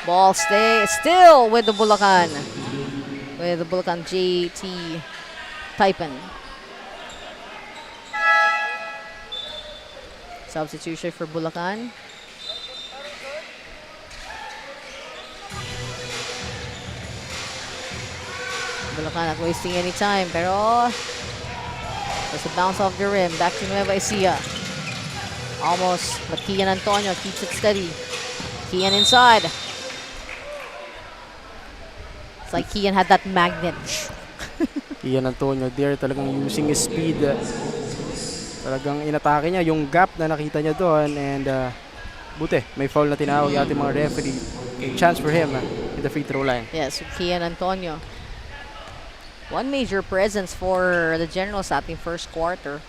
Speaker 3: Ball still with the Bulacan. With the Bulacan JT Taipan. Substitution for Bulacan. Bulacan not wasting any time, pero there's a bounce off the rim. Back to Nueva Ecija. Almost, but Kian Antonio keeps it steady. Kian inside. It's like Kian had that magnet.
Speaker 2: Kian Antonio there, talagang using his speed. Talagang inatake niya yung gap na nakita niya doon, and buti, may foul na tinawag yung ating mga referee. A chance for him in the free throw line.
Speaker 3: Yes, Kian Antonio. One major presence for the Generals at the first quarter.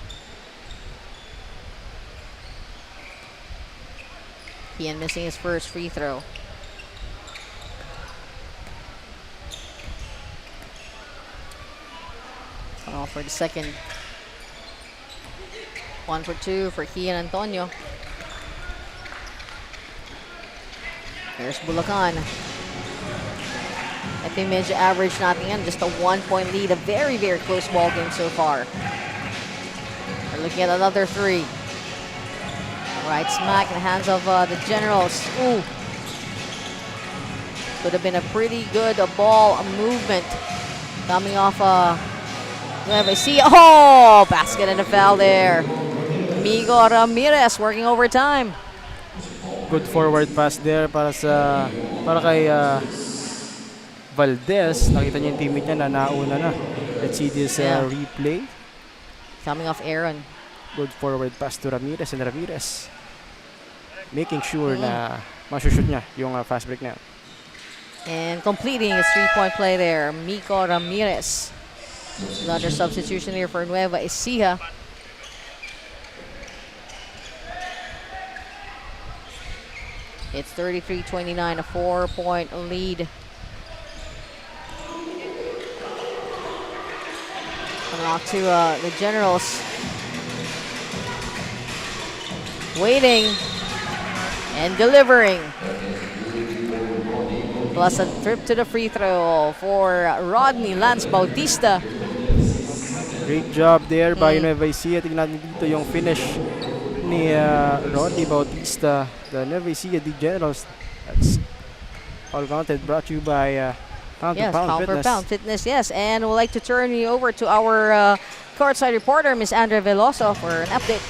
Speaker 3: Kian missing his first free throw. Oh, for the second. 1 for 2 for Kian Antonio. Here's Bulacan. I think medyo average natin yan. Just a 1-point lead. A very, very close ball game so far. We're looking at another 3. Right smack in the hands of the Generals. Ooh. Could have been a pretty good ball movement. Coming off Nueva Ecija. Oh! Basket and a foul there. Migo Ramirez working overtime.
Speaker 2: Good forward pass there para kay Valdez. Nakita niya yung teammate niya na nauna na. Let's see this replay.
Speaker 3: Coming off Aaron.
Speaker 2: Good forward pass to Ramirez, and Ramirez making sure na masushoot niya yung fast break na.
Speaker 3: And completing his 3-point play there, Miko Ramirez. Another substitution here for Nueva Ecija. It's 33-29, a 4-point lead. Coming off to the Generals. Waiting and delivering. Plus a trip to the free throw for Rodney Lance Bautista.
Speaker 2: Great job there by Nueva Ecija. Tingnan natin dito yung finish ni Rodney Bautista. The Nueva Ecija, the Generals. That's all counted. Brought to you by Pound
Speaker 3: Yes,
Speaker 2: for pound
Speaker 3: pound for
Speaker 2: fitness.
Speaker 3: pound fitness, yes. And we'd like to turn you over to our courtside reporter, Miss Andrea Veloso, for an update.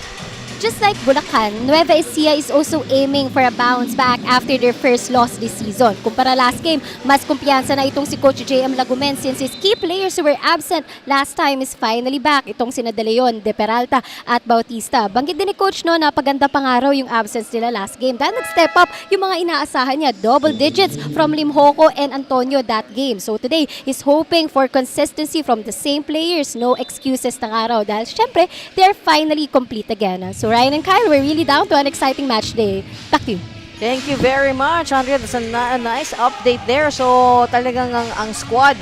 Speaker 5: Just like Bulacan, Nueva Ecija is also aiming for a bounce back after their first loss this season. Kumpara last game, mas kumpiyansa na itong si Coach JM Lagumen since his key players who were absent last time is finally back. Itong sina De Leon, De Peralta at Bautista. Banggit din ni Coach no na paganda pang araw yung absence nila last game. Dahil nag-step up yung mga inaasahan niya. Double digits from Limhoco and Antonio that game. So today, he's hoping for consistency from the same players. No excuses ng araw dahil syempre, they're finally complete again. So Ryan and Kyle, we're really down to an exciting match day. Back to you.
Speaker 3: Thank you very much, Andrea. That's a nice update there. So talagang ang squad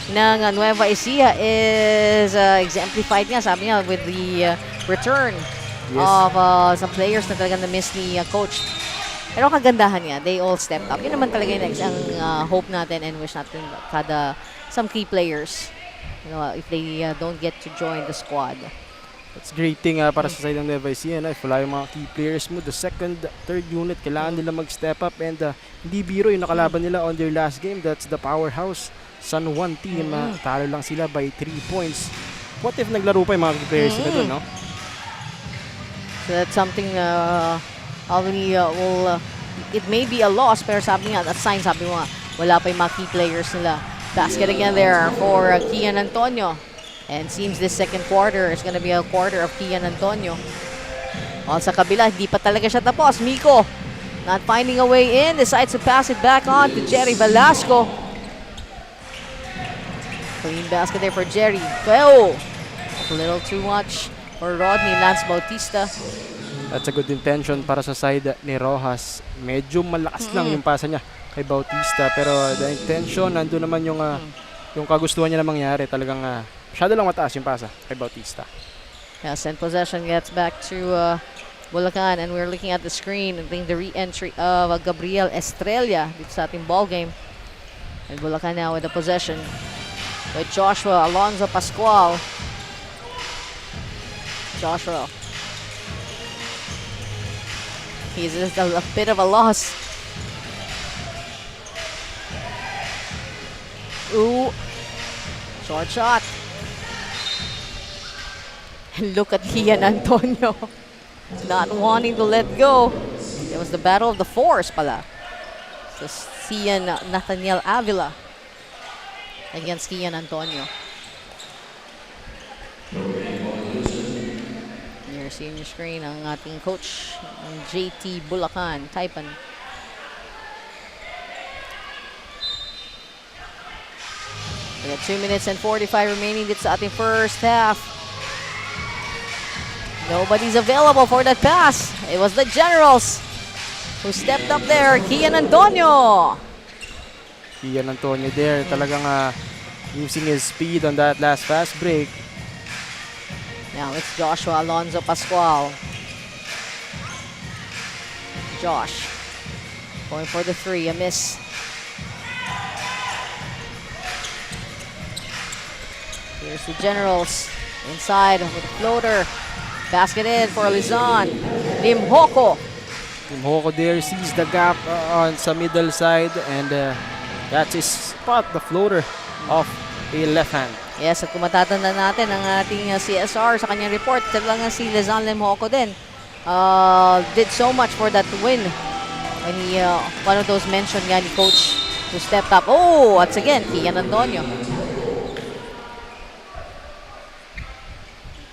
Speaker 3: ng Nueva Ecija is exemplified nga, sabi niya, with the return of some players na talagang na-miss ni Coach. Pero kagandahan niya, they all stepped up. Yun naman talaga yung next, ang hope natin and wish natin kada some key players, if they don't get to join the squad.
Speaker 2: It's great thing para sa side ng Nueva Ecija. If wala yung mga key players mo, the second, third unit, kailangan nila mag-step up. And hindi biro yung nakalaban nila on their last game. That's the powerhouse San Juan team. Talo lang sila by 3 points. What if naglaro pa yung mga key players nila doon, no?
Speaker 3: So that's something probably it may be a loss, pero sabi nga, that sign, sabi mo nga, wala pa yung mga key players nila. Basket again there for Kian Antonio. And seems this second quarter is gonna be a quarter of Kian Antonio. While sa kabila, hindi pa talaga siya tapos. Miko, not finding a way in, decides to pass it back on to Jerry Velasco. Clean basket there for Jerry. Well, a little too much for Rodney Lance Bautista.
Speaker 2: That's a good intention para sa side ni Rojas. Medyo malakas lang yung pasa niya kay Bautista. Pero the intention, nandun naman yung kagustuhan niya na mangyari. Talagang masyado lang mataas yung pasa kay Bautista.
Speaker 3: Yes, and possession gets back to Bulacan, and we're looking at the screen. I think the re-entry of Gabriel Estrella dito sa ating ball game. And Bulacan now with the possession with Joshua Alonzo Pascual. Joshua. He's just a bit of a loss. Ooh. Short shot. Look at Kian Antonio. Not wanting to let go. It was the battle of the fours pala. So Cian Nathaniel Avila against Kian Antonio. You're seeing your screen ang ating coach, ang JT Bulacan, Taipan. We got 2 minutes and 45 remaining dito sa ating first half. Nobody's available for that pass. It was the Generals who stepped up there. Kian Antonio.
Speaker 2: Kian Antonio there, talagang using his speed on that last fast break.
Speaker 3: Now it's Joshua Alonzo Pascual. Josh going for the three, a miss. Here's the Generals inside with a floater. Basket in for Lizon. Limhoco.
Speaker 2: Limhoco there sees the gap on sa middle side, and that's his spot, the floater of a left hand.
Speaker 3: Yes, at kung matatanda natin ang ating CSR sa kanyang report, talagang si Lizon Limhoco din did so much for that win. And he, one of those mentioned nga ni Coach who stepped up. Oh, once again, Kian Antonio.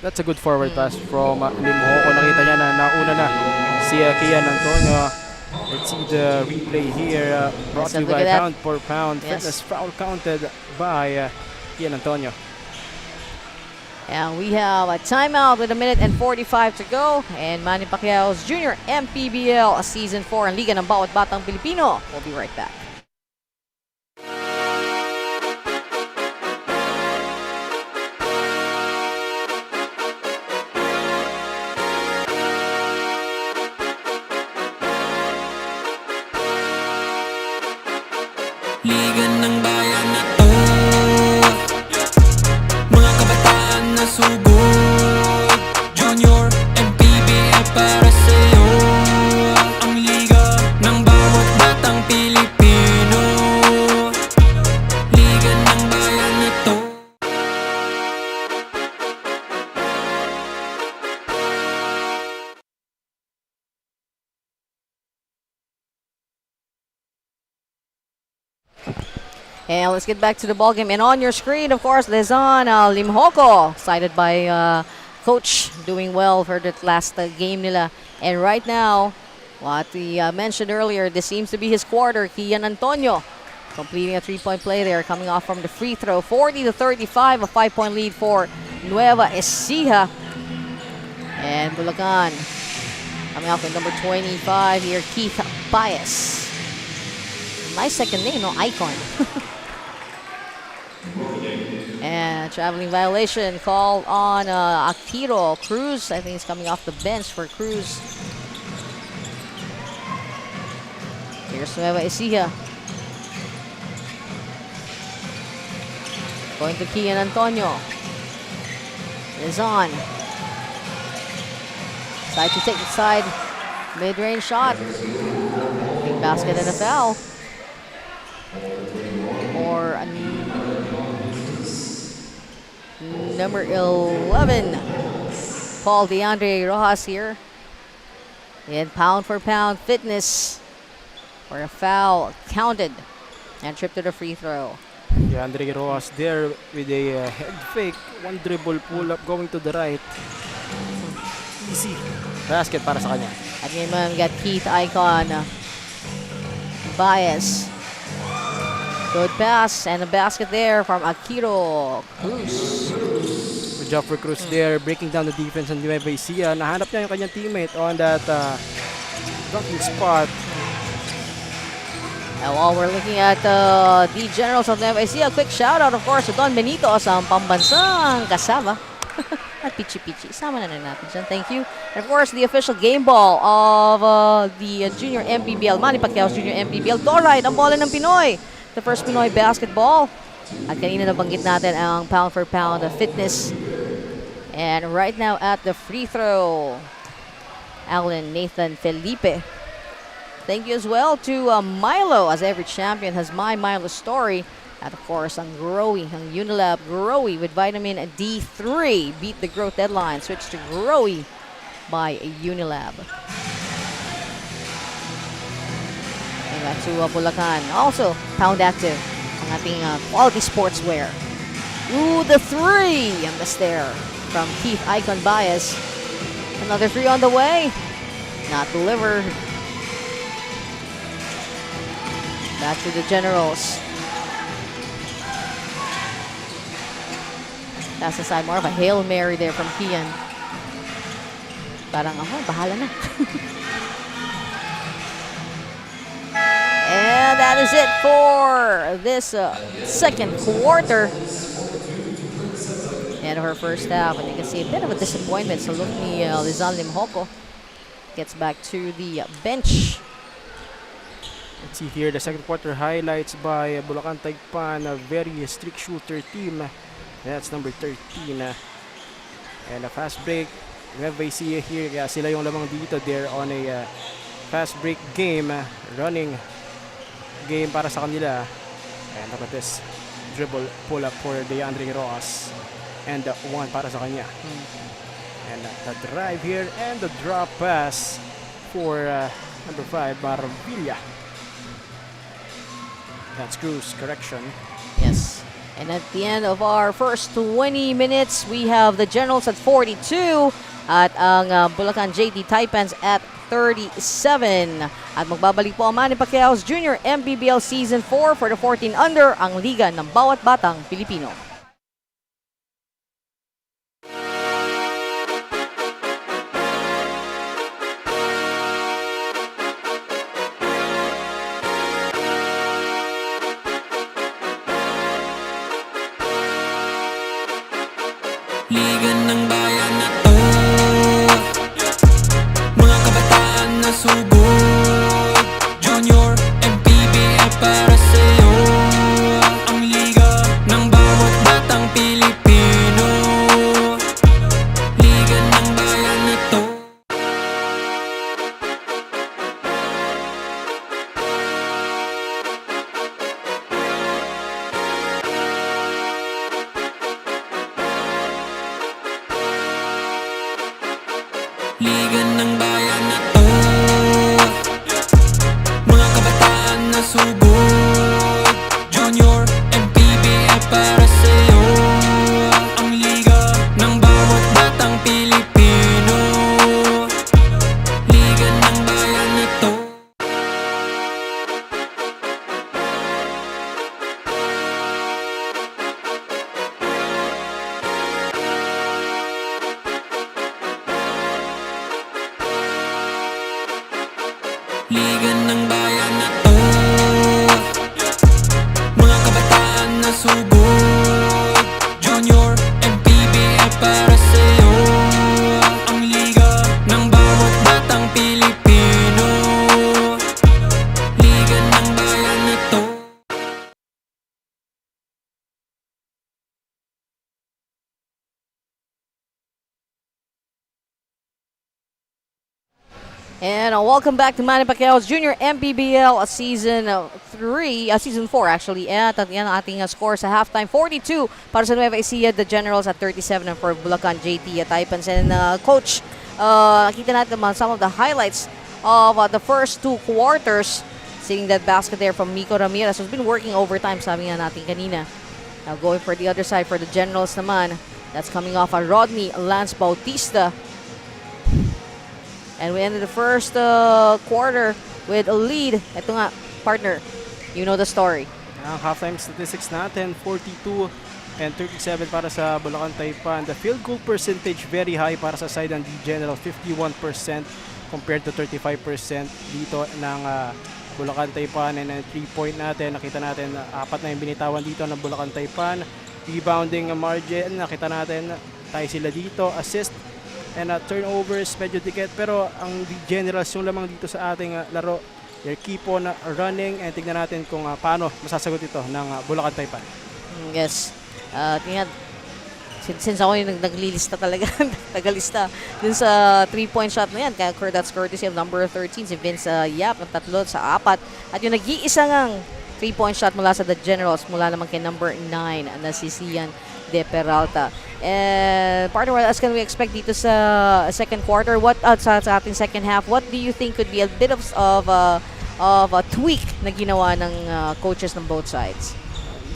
Speaker 2: That's a good forward pass from Limhoco. Nakita niya na nauna na si Kian Antonio. Let's see the replay here. Brought to you by Pound for Pound.
Speaker 3: Yes.
Speaker 2: Fitness foul counted by Kian Antonio.
Speaker 3: And we have a timeout with 1 minute and 45 to go. And Manny Pacquiao's Junior MPBL Season 4 ang Liga ng Bawat Batang Pilipino. We'll be right back.
Speaker 1: Liga ng bayan na to, mga kabataan na sugod. Junior para sa'yo, ang liga ng bawat batang Pilipino.
Speaker 3: And let's get back to the ball game. And on your screen, of course, Lezon Limhoco, cited by Coach, doing well for the last game nila. And right now, what we mentioned earlier, this seems to be his quarter. Kian Antonio completing a 3-point play there, coming off from the free throw. 40-35, a 5-point lead for Nueva Ecija. And Bulacan coming off with number 25 here, Keith Bias. Nice second name, no? Icon. And traveling violation called on Akiro Cruz. I think he's coming off the bench for Cruz. Here's Nueva Ecija. Going to Kian Antonio. Lezon. Side to take the side. Mid-range shot. Big basket and a foul. Or number 11. Paul DeAndre Rojas here. And pound for pound fitness. For a foul counted. And trip to the free throw.
Speaker 2: Andre Rojas there with a head fake. One dribble pull up going to the right. Easy. Basket para sa kanya.
Speaker 3: At ngayon man, got Keith Icon. Bias. Good pass and a basket there from Akiro Cruz.
Speaker 2: Good job for Cruz there, breaking down the defense on Nueva Ecija. Nahanap niya yung kanyang teammate on that dunking spot.
Speaker 3: And while we're looking at the generals of Nueva Ecija, quick shout out of course to Don Benito sa pambansang kasama. At Pichi-Pichi, isama na natin dyan. Thank you. And of course, the official game ball of the Junior MPBL, Manny Pacquiao's Junior MPBL. Dorite, ang bola ng Pinoy. The first Pinoy basketball. At kanina nabanggit natin ang pound for pound fitness. And right now at the free throw, Alan Nathan Felipe. Thank you as well to Milo, as every champion has my Milo story. At of course, ang Growy, ang Unilab Growy with vitamin D3. Beat the growth deadline. Switch to Growy by Unilab. And back to Bulacan. Also, Pound Active, ang ating quality sportswear. Ooh, the 3! And the stare from Keith Icon Bias. Another 3 on the way. Not delivered. Back to the Generals. That's aside, more of a Hail Mary there from Kian. Parang, bahala na. And that is it for this second quarter. And her first half, and you can see a bit of a disappointment. So look ni Lezon Limhoco gets back to the bench.
Speaker 2: Let's see here the second quarter highlights by Bulacan Taipan, a very strict shooter team. That's number 13. And a fast break. Nueva Ecija here, kaya sila yung lamang dito. They're on a fast break game, running game para sa kanila. And look at this dribble pull up for DeAndre Rojas. And one para sa kanya. And the drive here and the drop pass for number 5, Marvilla. That's Cruz, correction.
Speaker 3: Yes. And at the end of our first 20 minutes, we have the Generals at 42 at ang Bulacan JD Taipans at 37. At magbabalik po ang Manny Pacquiao's Junior MPBL Season 4 for the 14 under, ang liga ng bawat batang Pilipino.
Speaker 1: Liga ng bayan na to, mga kabataan na sugod. Junior MPBL para sa'yo, ang liga ng bawat batang Pilipino. Liga ng bayan na to. Liga ng bayan na to, mga kabataan na sugod. Junior Liga ng bayan na to, mga kabataan na sugod. Junior MPBL para sa'yo, ang liga ng bawat batang Pilipino. Liga ng bayan na to.
Speaker 3: And welcome back to Manny Pacquiao's Junior MPBL Season 4 actually. At yan ang ating score sa halftime. 42 para sa Nueva Ecija, the Generals at 37 for Bulacan JT at TAIPAN. And Coach, nakita natin some of the highlights of the first 2 quarters. Seeing that basket there from Miko Ramirez, who's been working overtime, sabi nga natin kanina. Now going for the other side for the Generals naman. That's coming off Rodney Lance Bautista. And we ended the first quarter with a lead. Ito nga, partner, you know the story.
Speaker 2: Ang halftime statistics natin, 42 and 37 para sa Bulacan Taipan. The field goal percentage very high para sa side ng General, 51% compared to 35% dito ng Bulacan Taipan. And 3-point natin, nakita natin 4 na yung binitawan dito ng Bulacan Taipan. Rebounding margin, nakita natin tayo sila dito. Assist and turnovers, medyo dikit. Pero ang Generals yung lamang dito sa ating laro. They keep on running and tignan natin kung paano masasagot ito ng Bulacan Taipan.
Speaker 3: Yes. Tingnan, since ako yung naglilista talaga, tagalista dun sa 3-point shot na yan. Kaya that's courtesy of number 13, si Vince Yap, ng 3 sa 4. At yung nag-iisa ngang 3-point shot mula sa the Generals, mula naman kay number 9 na si Sian De Peralta. And partner, what else can we expect dito sa second quarter? What sa ating second half? What do you think could be a bit of a tweak na ginawa ng coaches ng both sides?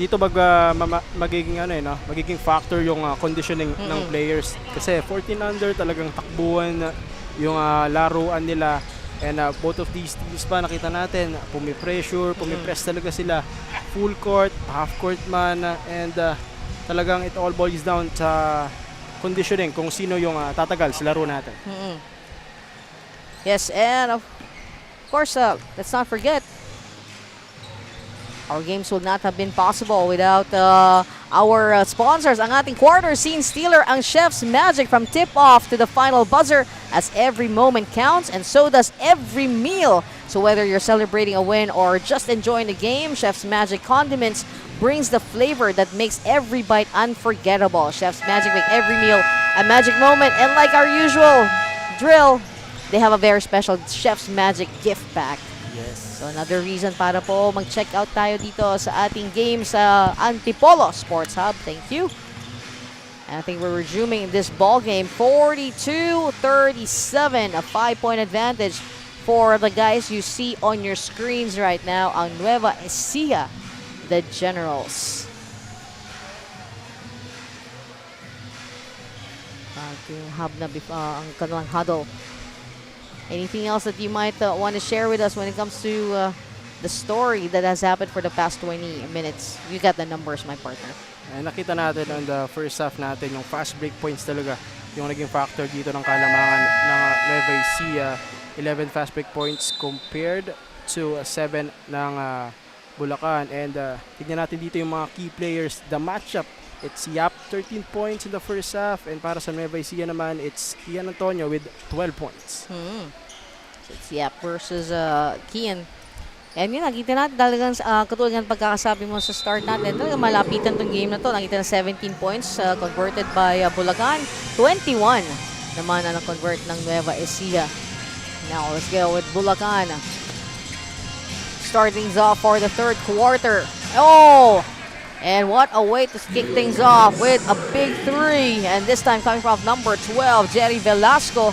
Speaker 2: Dito magiging magiging factor yung conditioning ng players kasi 14 under talagang takbuhan yung laruan nila. And both of these teams pa nakita natin pumipressure, pumipress talaga sila, full court, half court man, and talagang it all boils down sa conditioning kung sino yung tatagal sa laro natin.
Speaker 3: Yes, and of course, let's not forget, our games would not have been possible without our sponsors. Ang ating quarter scene stealer, ang Chef's Magic, from tip-off to the final buzzer, as every moment counts and so does every meal. So whether you're celebrating a win or just enjoying the game, Chef's Magic condiments brings the flavor that makes every bite unforgettable. Chef's Magic make every meal a magic moment. And like our usual drill, they have a very special Chef's Magic gift pack.
Speaker 2: Yes.
Speaker 3: So another reason para po mag-check out tayo dito sa ating game sa Antipolo Sports Hub. Thank you. And I think we're resuming this ball game. 42-37, a 5-point advantage for the guys you see on your screens right now. Ang Nueva Ecija, the Generals. Yung hub na ang kanilang huddle. Anything else that you might want to share with us when it comes to the story that has happened for the past 20 minutes? You got the numbers, my partner.
Speaker 2: Nakita natin on the first half natin yung fast break points talaga yung naging factor dito ng kalamangan ng Nueva Ecija. 11 fast break points compared to 7 ng Bulacan. And tignan natin dito yung mga key players. The matchup, it's Yap, 13 points in the first half. And para sa Nueva Ecija naman, it's Ian Antonio with 12 points.
Speaker 3: So it's Yap versus Kian. And yun, nakita natin talagang katulad ng pagkakasabi mo sa start natin, talagang malapitan tong game na to. Nakita na 17 points converted by Bulacan. 21 naman na convert ng Nueva Ecija. Now, let's go with Bulacan. Start things off for the third quarter. Oh! And what a way to kick things off with a big 3. And this time coming from number 12, Jerry Velasco.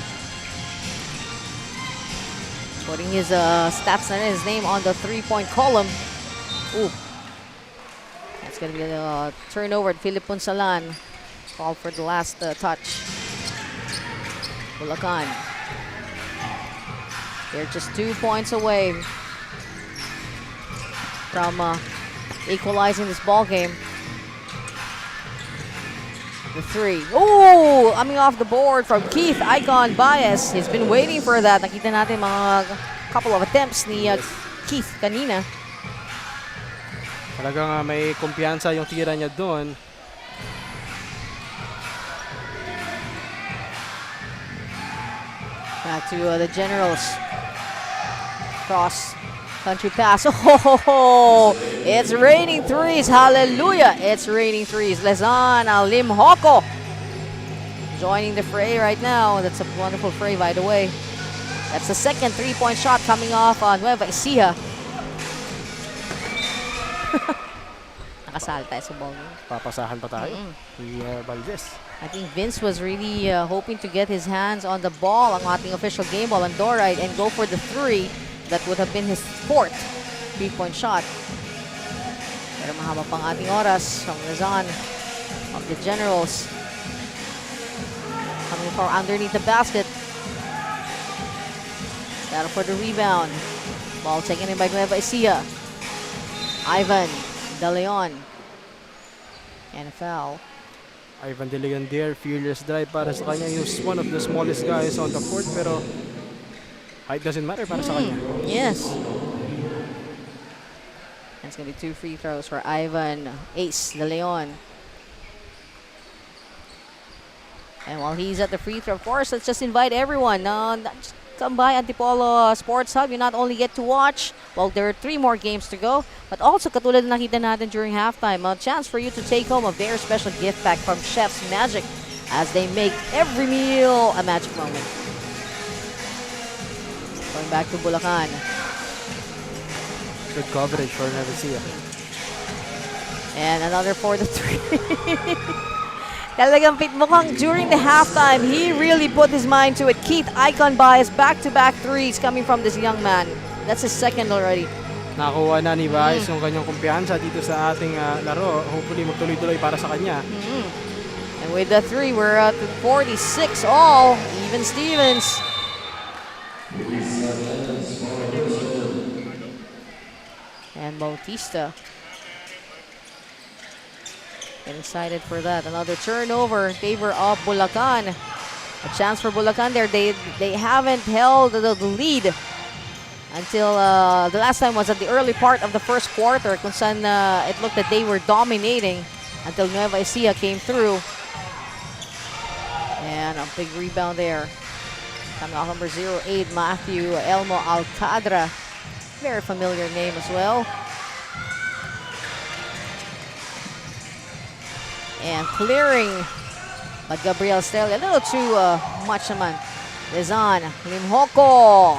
Speaker 3: Putting his stats and his name on the 3-point column. Ooh. That's going to be a turnover. Philip Punsalan called for the last touch. Bulacan. They're just 2 points away from equalizing this ball game. The 3. Ooh! Coming off the board from Keith Icon Baez. He's been waiting for that. Nakita natin mga couple of attempts ni Keith kanina.
Speaker 2: Talagang may kumpiyansa yung tira niya doon.
Speaker 3: Back to the Generals. Cross country pass. Oh, it's raining threes. Hallelujah. It's raining threes. Lezan Limhoko joining the fray right now. That's a wonderful fray, by the way. That's the second three-point shot coming off on Nueva Ecija. Nakasal tayo sa ball.
Speaker 2: Papasahan pa tayo. Ni Valdez.
Speaker 3: I think Vince was really hoping to get his hands on the ball, ang ating official game ball, on Dorite, and go for the three. That would have been his fourth three-point shot. Pero mahaba pang ating oras from Lezan of the Generals. Coming from underneath the basket. Battle for the rebound. Ball taken in by Nueva Ecija. Ivan De Leon. And a foul.
Speaker 2: Ivan De Leon there, fearless drive para sa kanya. He's one of the smallest guys on the court, pero height doesn't matter para sa kanya.
Speaker 3: Yes. And it's going to be 2 free throws for Ivan Ace De Leon. And while he's at the free throw, of course, let's just invite everyone. Come by Antipolo Sports Hub. You not only get to watch, well, there are 3 more games to go, but also, katulad na nakita natin during halftime, a chance for you to take home a very special gift pack from Chef's Magic as they make every meal a magic moment. Going back to Bulacan.
Speaker 2: Good coverage for Nueva Ecija.
Speaker 3: And another for the 3. Talagang mukhang during the halftime, he really put his mind to it. Keith Icon buys back-to-back threes coming from this young man. That's his second already.
Speaker 2: Nakuha na ni Vice yung kanyang kumpiyansa dito sa ating laro. Hopefully magtuloy-tuloy para sa kanya.
Speaker 3: And with the 3, we're at 46 all. Even Stevens. And Bautista. Getting excited for that. Another turnover in favor of Bulacan. A chance for Bulacan there. They haven't held the lead until the last time was at the early part of the first quarter. Kung saan it looked that they were dominating until Nueva Ecija came through. And a big rebound there. Coming off number 08, Matthew Elmo Alcadra. Very familiar name as well. And clearing, but Gabriel still a little too much naman. Lezan Limhoko.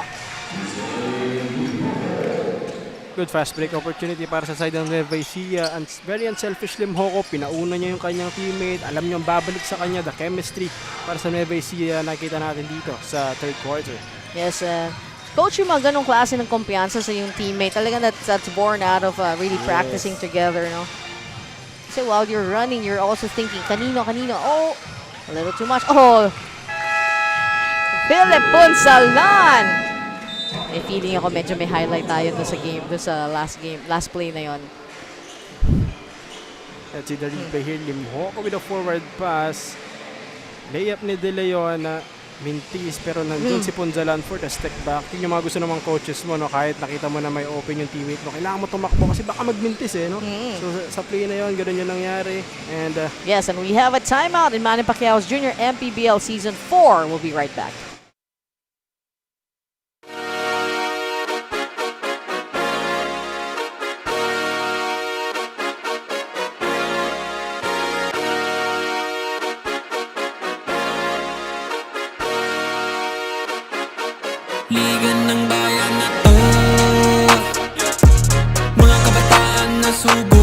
Speaker 2: Good fast break opportunity para sa side ng Nueva Ecija. And very unselfish Limhoko. Pinauna niya yung kanyang teammate. Alam niyang babalik sa kanya. The chemistry para sa Nueva Ecija nakita natin dito sa third quarter.
Speaker 3: Yes, coach yung mga ganong klase ng kumpiyansa sa yung teammate. Talagang that's born out of really practicing together, no? So while you're running, you're also thinking, kanino? Oh, a little too much. Oh, Philip Punsalan. May feeling ako medyo may highlight tayo doon sa game, doon sa last play na yon.
Speaker 2: Let's see the replay here. Limhoko with a forward pass. Layup ni De Leon na mintis, pero nandun si Punzalan for the step back. Yun yung mga gusto namang coaches mo, no? Kahit nakita mo na may open yung teammate mo, kailangan mo tumakbo kasi baka magmintis no? So sa play na yun, ganun yung nangyari. And
Speaker 3: yes, and we have a timeout in Manny Pacquiao's Junior MPBL Season 4. We'll be right back.
Speaker 1: Liga ng bayan na to, mga kabataan na sugo.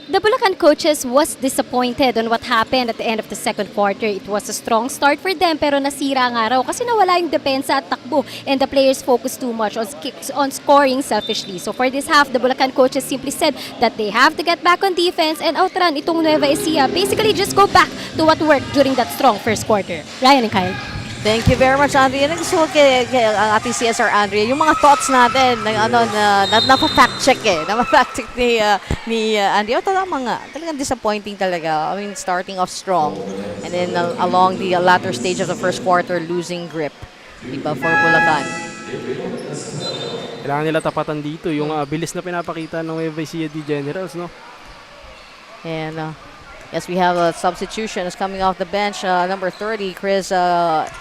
Speaker 5: The Bulacan coaches was disappointed on what happened at the end of the second quarter. It was a strong start for them pero nasira nga raw kasi nawala yung depensa at takbo and the players focused too much on scoring selfishly. So for this half, the Bulacan coaches simply said that they have to get back on defense and outrun itong Nueva Ecija. Basically, just go back to what worked during that strong first quarter. Ryan and Kyle.
Speaker 3: Thank you very much, Andrea. Gusto ko kay ating CSR Andrea, yung mga thoughts natin na na-fact check na-fact check ni Andrea. Tama nga, talagang disappointing talaga. I mean, starting off strong and then along the latter stage of the first quarter, losing grip. Iba for Bulacan.
Speaker 2: Kailangan nila tapatan dito yung bilis na pinapakita ng Nueva Ecija D Generals, no?
Speaker 3: And yes, we have a substitution is coming off the bench. Number 30, Chris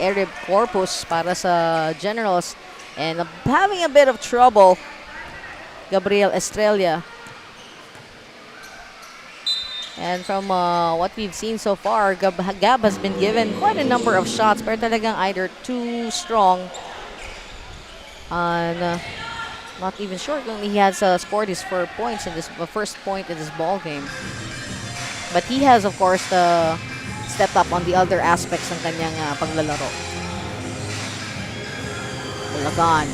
Speaker 3: Erib Corpus para sa Generals. And having a bit of trouble, Gabriel Estrella. And from what we've seen so far, Gab has been given quite a number of shots, pero talagang either too strong and not even sure kung he has scored his first points in this first point in this ball game. But he has, of course, stepped up on the other aspects ng kanyang paglalaro. Bulacan.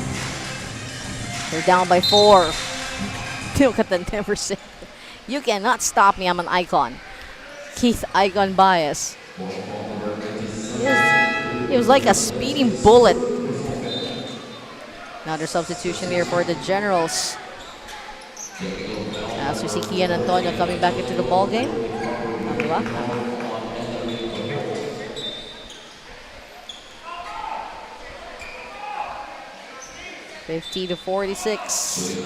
Speaker 3: They're down by 4. Look at the number 6. You cannot stop me. I'm an icon. Keith Icon Bias. He was like a speeding bullet. Another substitution here for the Generals. As we see Kian Antonio coming back into the ball game. Diba? $50-46.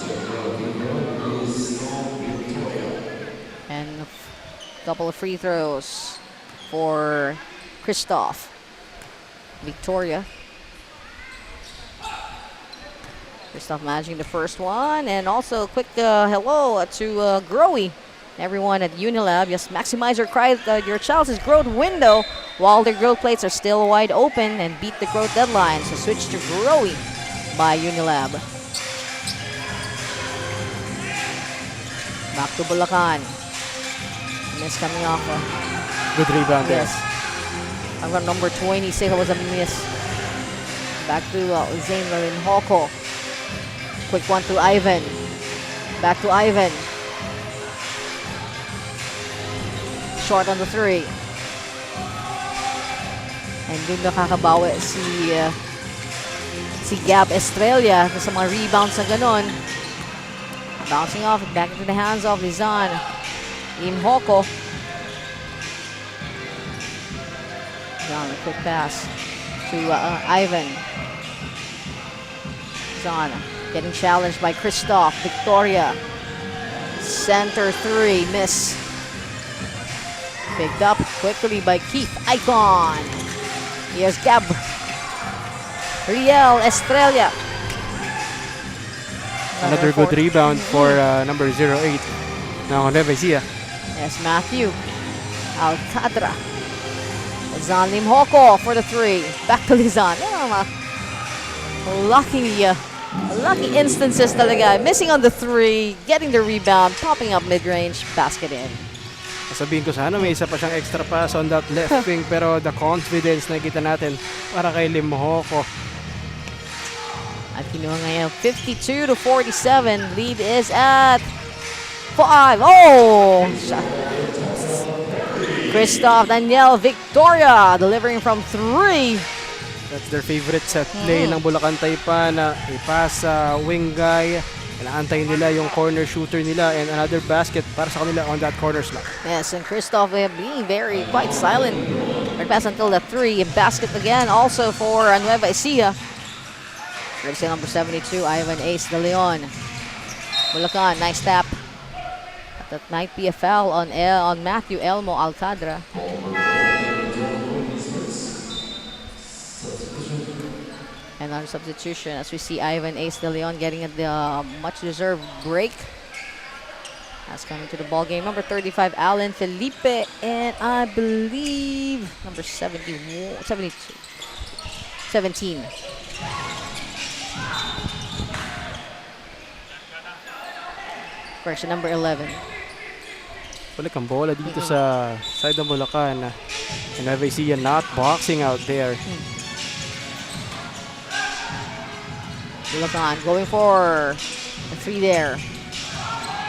Speaker 3: And a couple of free throws for Christoph. Victoria. Christoph managing the first one. And also a quick hello to Growy. Everyone at Unilab, just maximize your child's growth window while their growth plates are still wide open and beat the growth deadline. So switch to Growy by Unilab. Back to Bulacan. Miss coming off.
Speaker 2: Good rebound there.
Speaker 3: Yes. I've got number 26. It was a miss. Back to Zane Hoko. Quick one to Ivan. Back to Ivan. Short on the 3. And dun nakakabawi si Gab Estrella sa mga rebounds na ganon. Bouncing off, back into the hands of Lizan. Hoko. Down a quick pass to Ivan. Lizan getting challenged by Christoph. Victoria. Center 3, miss. Picked up quickly by Keith Icon. Here's Gabriel Estrella.
Speaker 2: Another good rebound for number 08 ng Nueva Ecija.
Speaker 3: Yes, Matthew Alcadra. Lizan Limhoko for the 3. Back to Lizan. Lucky instances talaga. Missing on the 3, getting the rebound, popping up mid-range, basket in.
Speaker 2: Sabihin ko sana may isa pa siyang extra pass on that left wing, pero the confidence na kita natin para kay Limhoko.
Speaker 3: At kinuha ngayon 52-47. Lead is at 5. Oh! Christoph Daniel Victoria delivering from 3.
Speaker 2: That's their favorite set play ng Bulacan Taipan na i-pass sa wing guy. Inaantay nila yung corner shooter nila and another basket para sa kanila on that corner slot.
Speaker 3: Yes, and Christoph being quite silent. Right pass until the 3. And basket again also for Nueva Ecija. Jersey number 72, Ivan Ace de Leon. Bulacan, nice tap. That might be a foul on Matthew Elmo Alcadra. Another substitution as we see Ivan Ace de Leon getting the much-deserved break. That's coming to the ball game. Number 35, Alan Felipe, and I believe number 17. Correction, number 11.
Speaker 2: Balik ang bola dito sa side ng Bulacan. And Nueva Ecija not boxing out there.
Speaker 3: Bulacan going for a 3 there.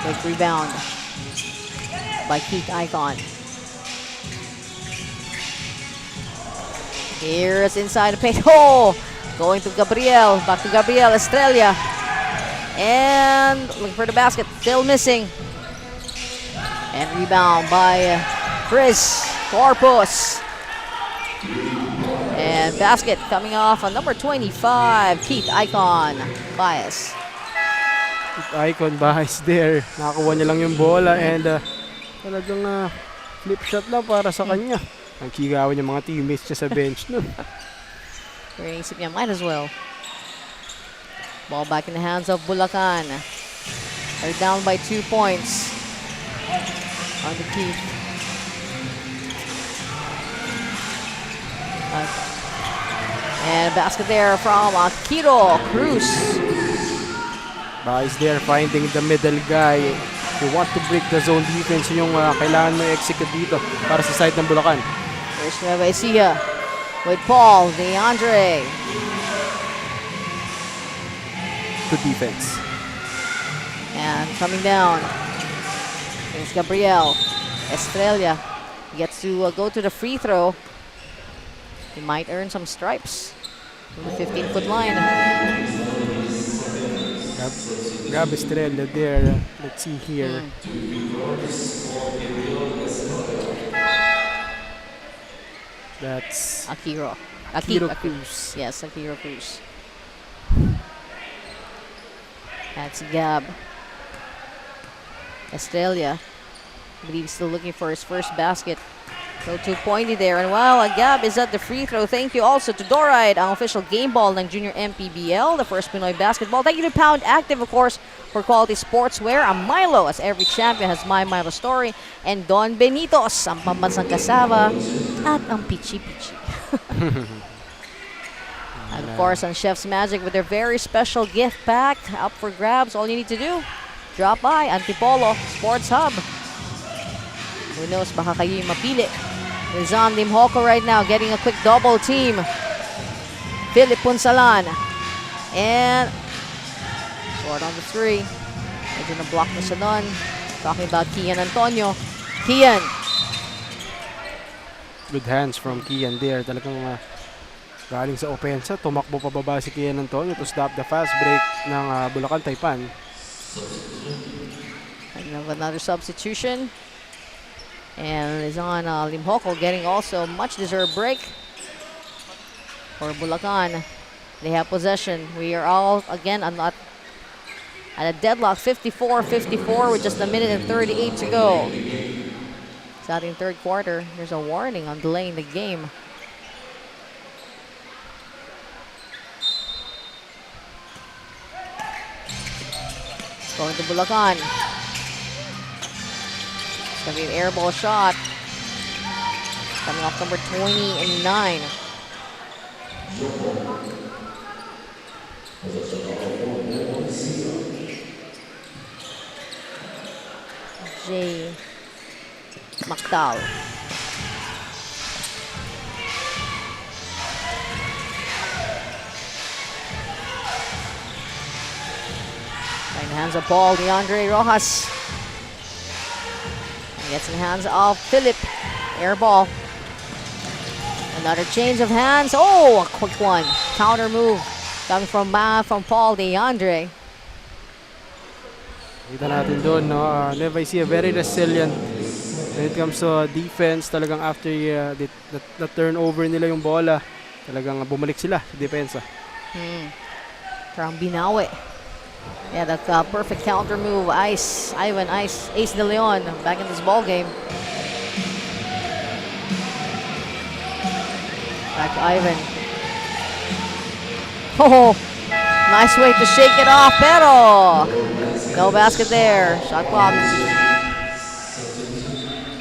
Speaker 3: Quick rebound by Keith Icon. Here's inside the paint. Oh! Going to Gabriel. Back to Gabriel Estrella. And looking for the basket. Still missing. And rebound by Chris Corpus. And basket coming off on number 25, Keith Icon. Bias.
Speaker 2: Icon Bahis there. Nakakuha niya lang yung bola and talagang flip shot lang para sa kanya. Ang kigawan niya mga teammates niya sa bench nun.
Speaker 3: Pero inisip niya, might as well. Ball back in the hands of Bulacan. They're down by 2 points on the Keith. And a basket there from Akiro Cruz.
Speaker 2: Bahis there finding the middle guy. You want to break the zone defense, yung kailangan mo i-execute dito para sa side ng Bulacan.
Speaker 3: Here's NUEVA ECIJA with Paul, DeAndre.
Speaker 2: To defense.
Speaker 3: And coming down, here's Gabriel. Estrella gets to go to the free throw. He might earn some stripes from the 15-foot line.
Speaker 2: Gab Estrella there. Let's see here. That's
Speaker 3: Akiro
Speaker 2: Cruz.
Speaker 3: Yes, Akiro Cruz. That's Gab. Estrella, I believe he's still looking for his first basket. So too pointy there. And while Gab is at the free throw, thank you also to Doride, ang official game ball ng Junior MPBL, the first Pinoy basketball. Thank you to Pound Active, of course, for quality sportswear. Ang Milo, as every champion has my Milo story. And Don Benitos, ang pambansang kasava. At ang Pichi Pichi. And of course, on Chef's Magic with their very special gift pack up for grabs. All you need to do, drop by Antipolo Sports Hub. Who knows, baka kayo yung mapili. Rizan Limhoco right now getting a quick double team. Philip Punsalan. And short on the three. Medyo na-block na siya doon. Talking about Kian Antonio. Kian.
Speaker 2: Good hands from Kian there. Talagang galing sa opensa. Tumakbo pababa si Kian Antonio to stop the fast break ng Bulacan Taipan.
Speaker 3: Another substitution. And is on Limhoco getting also much deserved break for Bulacan. They have possession. We are all again at a deadlock, 54-54 with just a minute and 38 to go. Starting third quarter, there's a warning on delaying the game. Going to Bulacan. It's going to be an air ball shot. Coming off number 29. Jay Mactal. Right in the hands of Paul, DeAndre Rojas. And gets in the hands of Philip. Air ball. Another change of hands. Oh, a quick one. Counter move coming from Paul DeAndre.
Speaker 2: Kita natin doon, no? NUEVA ECIJA very resilient when it comes to defense. Talagang after the turnover nila yung bola, talagang bumalik sila sa depensa.
Speaker 3: From Binawe. Yeah, that perfect counter move. Ace de Leon back in this ball game. Back to Ivan. Oh, nice way to shake it off, pero no basket there. Shot clock.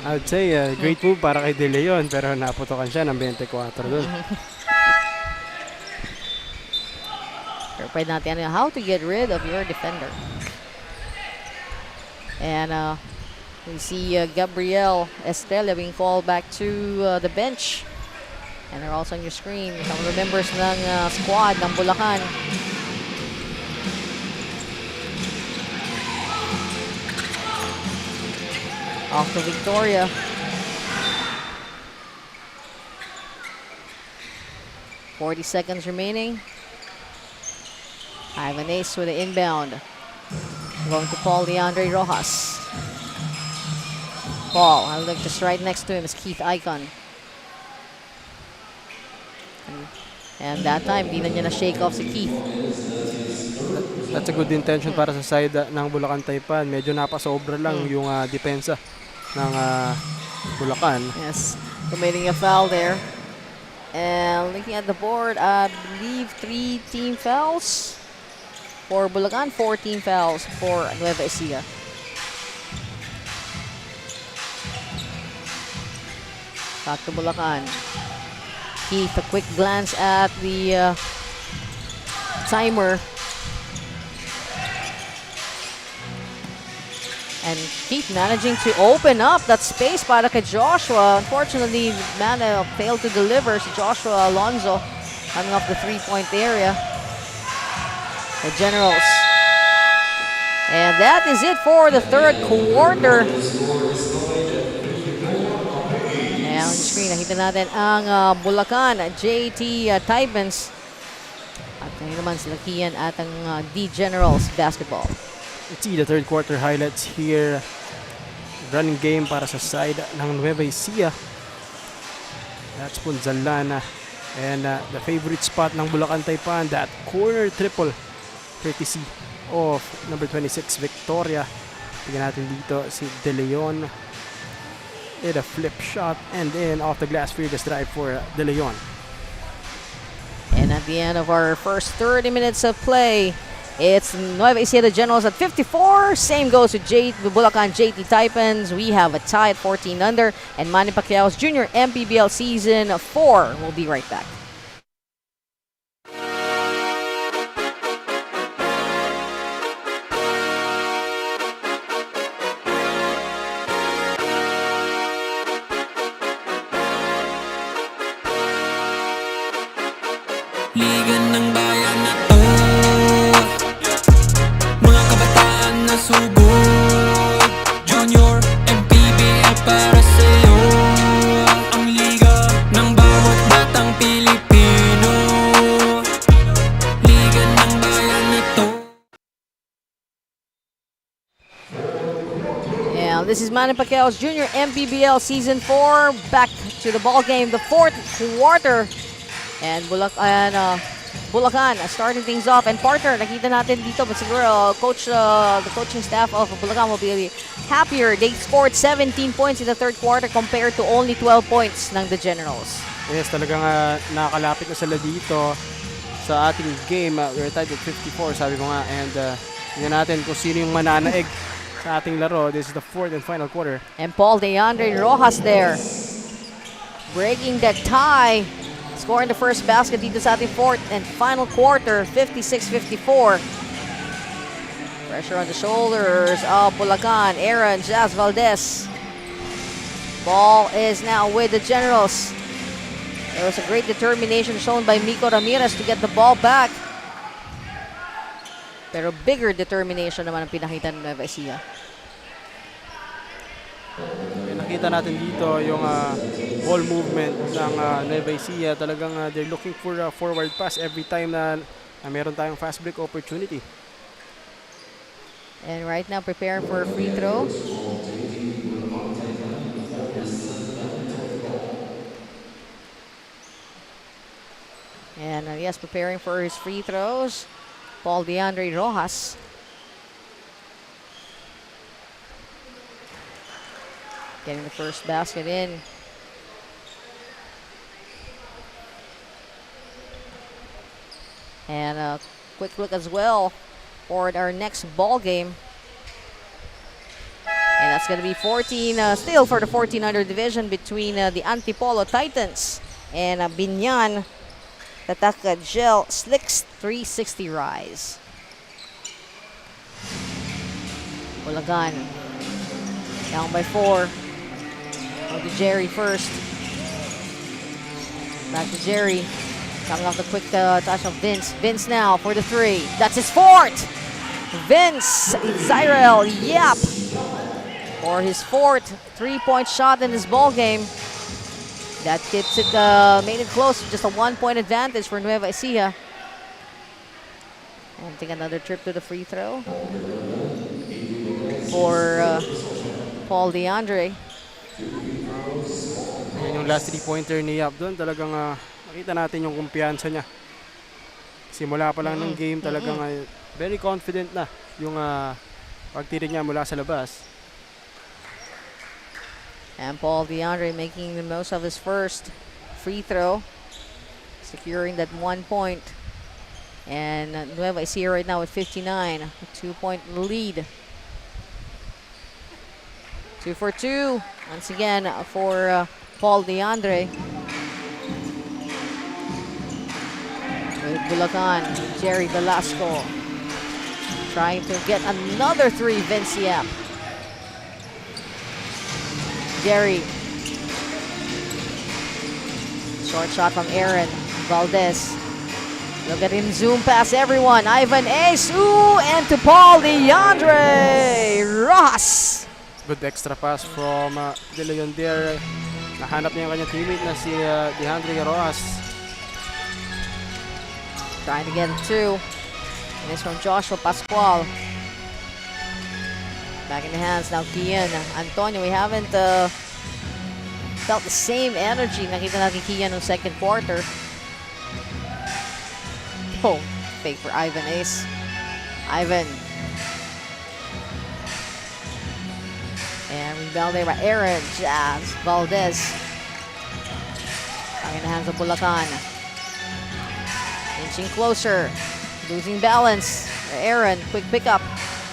Speaker 2: I would say great move para kay De Leon, pero naputokan siya ng 24 doon.
Speaker 3: Pero pwede natin how to get rid of your defender. And we see Gabriel Estrella being called back to the bench. And they're also on your screen. Some of the members ng squad ng Bulacan. Off to Victoria. .40 seconds remaining. Ivan Ace with the inbound. Going to Paul DeAndre Rojas. Paul, I look just right next to him is Keith Icon. And that time, di na niya na-shake off si Keith.
Speaker 2: That's a good intention para sa side ng Bulacan Taipan. Medyo napasobra lang yung depensa ng Bulacan.
Speaker 3: Yes, committing a foul there. And looking at the board, I believe 3 team fouls for Bulacan, 4 team fouls for Nueva Ecija. Back to Bulacan. Keith, a quick glance at the timer. And Keith managing to open up that space para kay Joshua. Unfortunately, Manny failed to deliver. Si Joshua Alonzo coming off the three-point area. The Generals. And that is it for the third quarter. And on the screen, nakita natin ang Bulacan, JT Taipans. At ngayon naman sila Kian at ang D Generals basketball.
Speaker 2: Let's see the third quarter highlights here. Running game para sa side ng Nueva Ecija. That's Punzalana. And the favorite spot ng Bulacan Taipan, that corner triple. Courtesy of number 26, Victoria. Tingnan natin dito si De Leon. Did a flip shot and then off the glass, fearless drive for De Leon.
Speaker 3: And at the end of our first 30 minutes of play, it's Nueva Ecija Generals at 54. Same goes to Bulacan JT Taipans. We have a tie at 14 under. And Manny Pacquiao's Junior MPBL Season 4. We'll be right back.
Speaker 1: Liga ng bayan na to, mga kabataan na sugod. Junior MPBL para sa'yo, ang liga ng bawat batang Pilipino. Liga ng bayan na to.
Speaker 3: And this is Manny Pacquiao's Junior MPBL Season 4. Back to the ball game, the fourth quarter. And Bulacan starting things off. And partner, nakita natin dito, but siguro the coaching staff of Bulacan will be happier. They scored 17 points in the third quarter compared to only 12 points ng the Generals.
Speaker 2: Yes, talagang nakakalapit na sila dito sa ating game. We're tied at 54, sabi ko nga. And tingnan natin kung sino yung mananaig sa ating laro. This is the fourth and final quarter.
Speaker 3: And Paul DeAndre Rojas there, breaking that tie. Scoring the first basket dito sa ating fourth and final quarter, 56-54. Pressure on the shoulders of Bulacan, Aaron Jazz Valdez. Ball is now with the Generals. There was a great determination shown by Miko Ramirez to get the ball back. Pero bigger determination naman ang pinakita ng Nueva Ecija.
Speaker 2: Nakita natin dito yung ball movement ng Nueva Ecija. Talagang they're looking for a forward pass every time na meron tayong fast break opportunity.
Speaker 3: And right now preparing for a free throw. And yes, preparing for his free throws, Paul DeAndre Rojas. Getting the first basket in. And a quick look as well for our next ball game. And that's going to be 14, still for the 14 under division between the Antipolo Titans and Binyan Tataka Gel Slicks 360 Rise. Bulacan down by 4. Go to Jerry first. Back to Jerry. Coming off the quick touch of Vince. Vince now for the 3. That's his fourth. Vince Zyrel Yap for his fourth 3-point shot in this ball game. That gets it, made it close. Just a 1-point advantage for Nueva Ecija. And take another trip to the free throw for Paul DeAndre.
Speaker 2: Yan yung last 3-pointer ni Yap doon. Talagang Nakita natin yung kumpiyansa niya. Simula pa lang ng game talagang very confident na yung pagtira niya mula sa labas.
Speaker 3: And Paul DeAndre making the most of his first free throw, securing that 1 point. And Nueva Ecija right now with 59, a 2-point lead. 2 for 2, once again for Paul DeAndre. With Bulacan, Jerry Velasco trying to get another 3, Vince Yap. Jerry. Short shot from Aaron Valdez. Look at him zoom past everyone. Ivan Ace. Ooh, and to Paul DeAndre Ross.
Speaker 2: Good extra pass from De Leon there. Nahanap niya yung kanyang teammate na si DeAndre Roas.
Speaker 3: Trying to get it through. And it's from Joshua Pascual. Back in the hands now, Kian. Antonio, we haven't felt the same energy. Nakita natin Kian ng second quarter. Oh, fake for Ivan Ace. Ivan. And rebound there by Aaron Jazz Valdez. Back in the hands of Bulacan. Inching closer. Losing balance. Aaron, quick pickup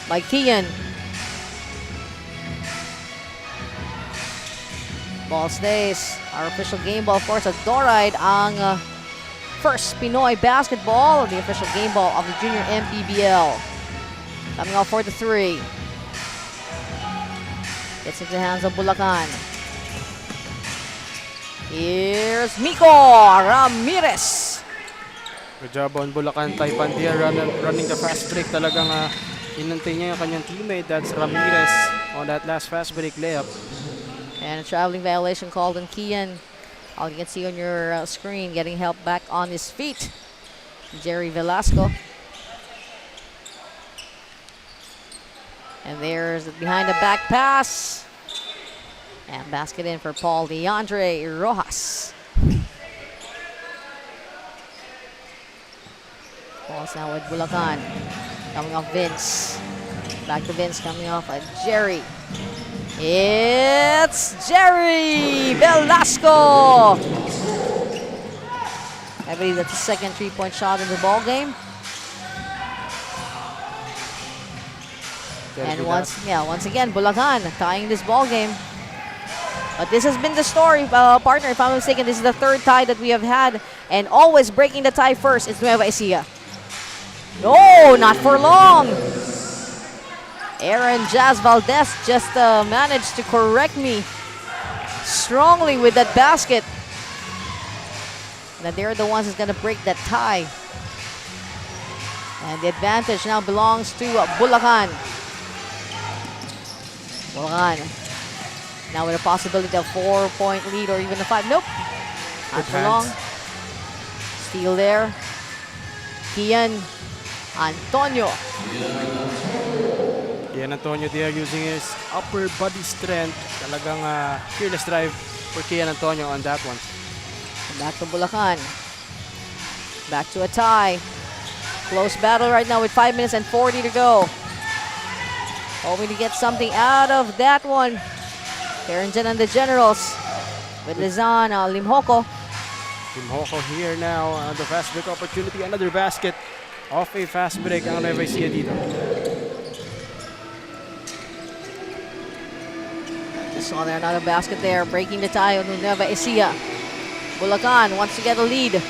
Speaker 3: by Kian. Ball stays. Our official game ball, of course, at Doride ang first Pinoy basketball, the official game ball of the Junior MPBL. Coming off for the 3. Gets into the hands of Bulacan. Here's Miko Ramirez.
Speaker 2: Good job on Bulacan. Taipan there running the fast break. Talagang inantay niya yung kanyang teammate. That's Ramirez on that last fast break layup.
Speaker 3: And a traveling violation called on Kian. All you can see on your screen, getting help back on his feet. Jerry Velasco. And there's the behind the back pass. And basket in for Paul DeAndre Rojas. Ball's now with Bulacan. Coming off Vince. Back to Vince, coming off Jerry. It's Jerry Velasco. I believe that's the second 3-point shot in the ball game. And once again, Bulacan tying this ball game. But this has been the story, partner. If I'm not mistaken, this is the 3rd tie that we have had, and always breaking the tie first is Nueva Ecija. No, not for long. Aaron Jazz Valdez just managed to correct me strongly with that basket. That they're the ones who's gonna break that tie. And the advantage now belongs to Bulacan. Bulacan now with a possibility of 4-point lead or even a 5. Nope, not for long. Steal there. Kian Antonio.
Speaker 2: Kian Antonio there using his upper body strength. Talagang fearless drive for Kian Antonio on that one.
Speaker 3: Back to Bulacan. Back to a tie. Close battle right now with 5 minutes and 40 to go. Hoping to get something out of that one. Karenjan and the Generals with Lizan Limhoko.
Speaker 2: Limhoko here now on the fast break opportunity. Another basket off a fast break ang Nueva Ecija dito.
Speaker 3: Saw there another basket there, breaking the tie on Nueva Ecija. Bulacan wants to get a lead.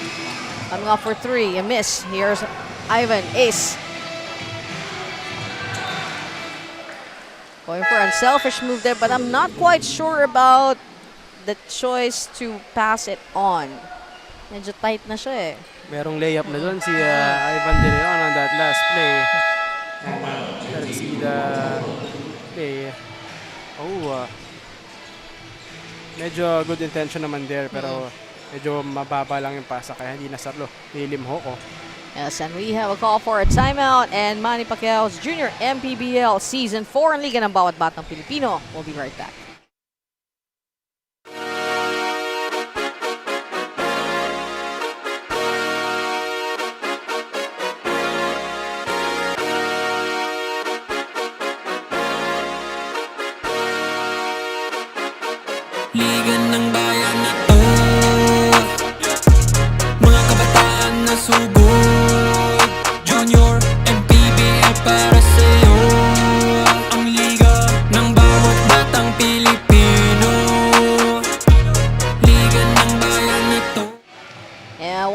Speaker 3: Coming off for 3, a miss. Here's Ivan Ace. Going for an unselfish move there, but I'm not quite sure about the choice to pass it on. Medyo tight na siya eh.
Speaker 2: Merong layup na doon si Ivan De Leon on that last play. And let's see the play. Medyo good intention naman there, pero medyo mababa lang yung pasa kaya hindi nasarlo ni Limhoko.
Speaker 3: Yes, and we have a call for a timeout, and Manny Pacquiao's Junior MPBL Season 4 ang Liga ng Bawat Batang Pilipino. We'll be right back.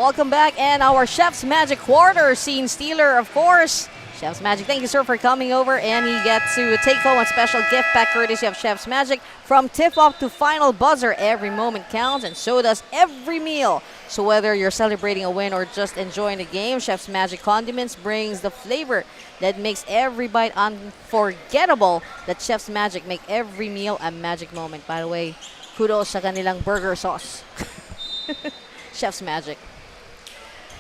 Speaker 3: welcome back. And our Chef's Magic quarter scene stealer, of course. Chef's Magic, thank you, sir, for coming over. And he gets to take home a special gift pack courtesy of Chef's Magic. From tip-off to final buzzer, every moment counts, and so does every meal. So whether you're celebrating a win or just enjoying the game, Chef's Magic Condiments brings the flavor that makes every bite unforgettable. That Chef's Magic make every meal a magic moment. By the way, kudos sa kanilang burger sauce. Chef's Magic.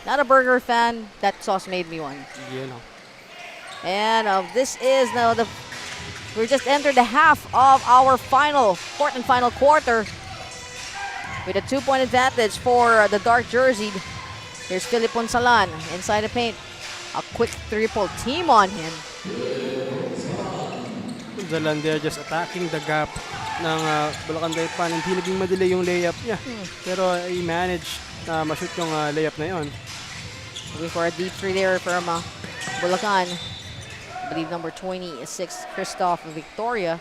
Speaker 3: Not a burger fan, that sauce made me one.
Speaker 2: You know.
Speaker 3: And this is now we just entered the half of our fourth and final quarter with a 2-point advantage for the dark jersey. Here's Philip Ponsalan inside the paint. A quick triple team on him.
Speaker 2: Ponsalan there just attacking the gap ng Bulacan Taipan. Hindi naging madelay yung layup niya. Pero he managed na ma-shoot yung layup na yon.
Speaker 3: Looking for a deep three there from Bulacan. I believe number 26, Christoph Victoria.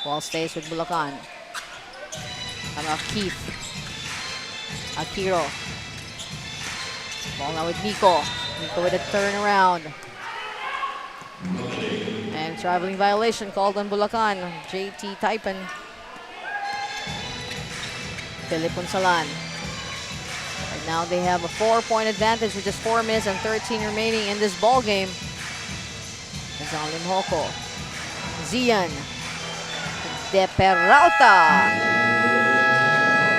Speaker 3: Ball stays with Bulacan. Keith. Akiro. Ball now with Nico. Nico with a turnaround. And traveling violation called on Bulacan. JT Taipan. Philip Ponsalan. Right now they have a 4-point advantage with just 4 minutes and 13 remaining in this ball game. Zalim Hoko. Zian. De Peralta.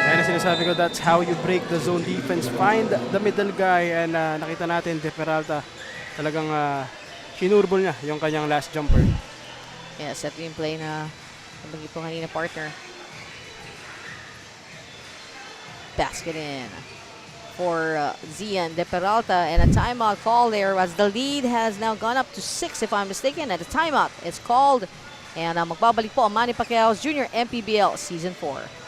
Speaker 2: Kaya na sinasabi ko, that's how you break the zone defense. Find the middle guy, and nakita natin De Peralta talagang sinurbol niya yung kanyang last jumper.
Speaker 3: Yeah, set yung play na nabagi po kanina partner. Basket in for Zian De Peralta, and a timeout call there as the lead has now gone up to 6 if I'm mistaken. And a timeout is called, and magbabalik po ang Manny Pacquiao's Junior MPBL Season 4.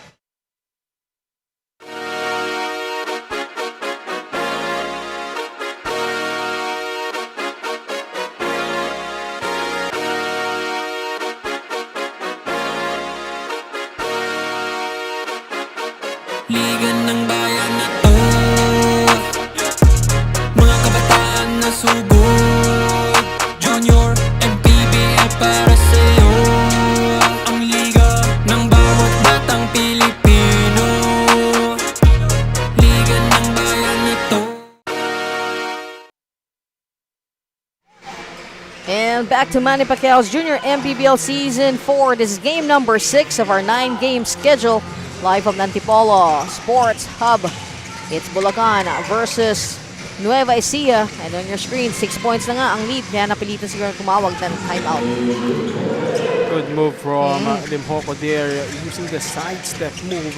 Speaker 1: Liga ng bayan na to, mga kabataan na sugod. Junior MPBL para sa'yo, ang liga ng bawat batang Pilipino. Liga ng bayan na to.
Speaker 3: And back to Manny Pacquiao's Junior MPBL Season 4. This is game number 6 of our 9-game schedule. Live from Antipolo Sports Hub. It's Bulacan versus Nueva Ecija. And on your screen, 6 points na nga ang lead. Kaya napilitan siguro tumawag ng timeout.
Speaker 2: Good move from Limhoko there, using the sidestep move.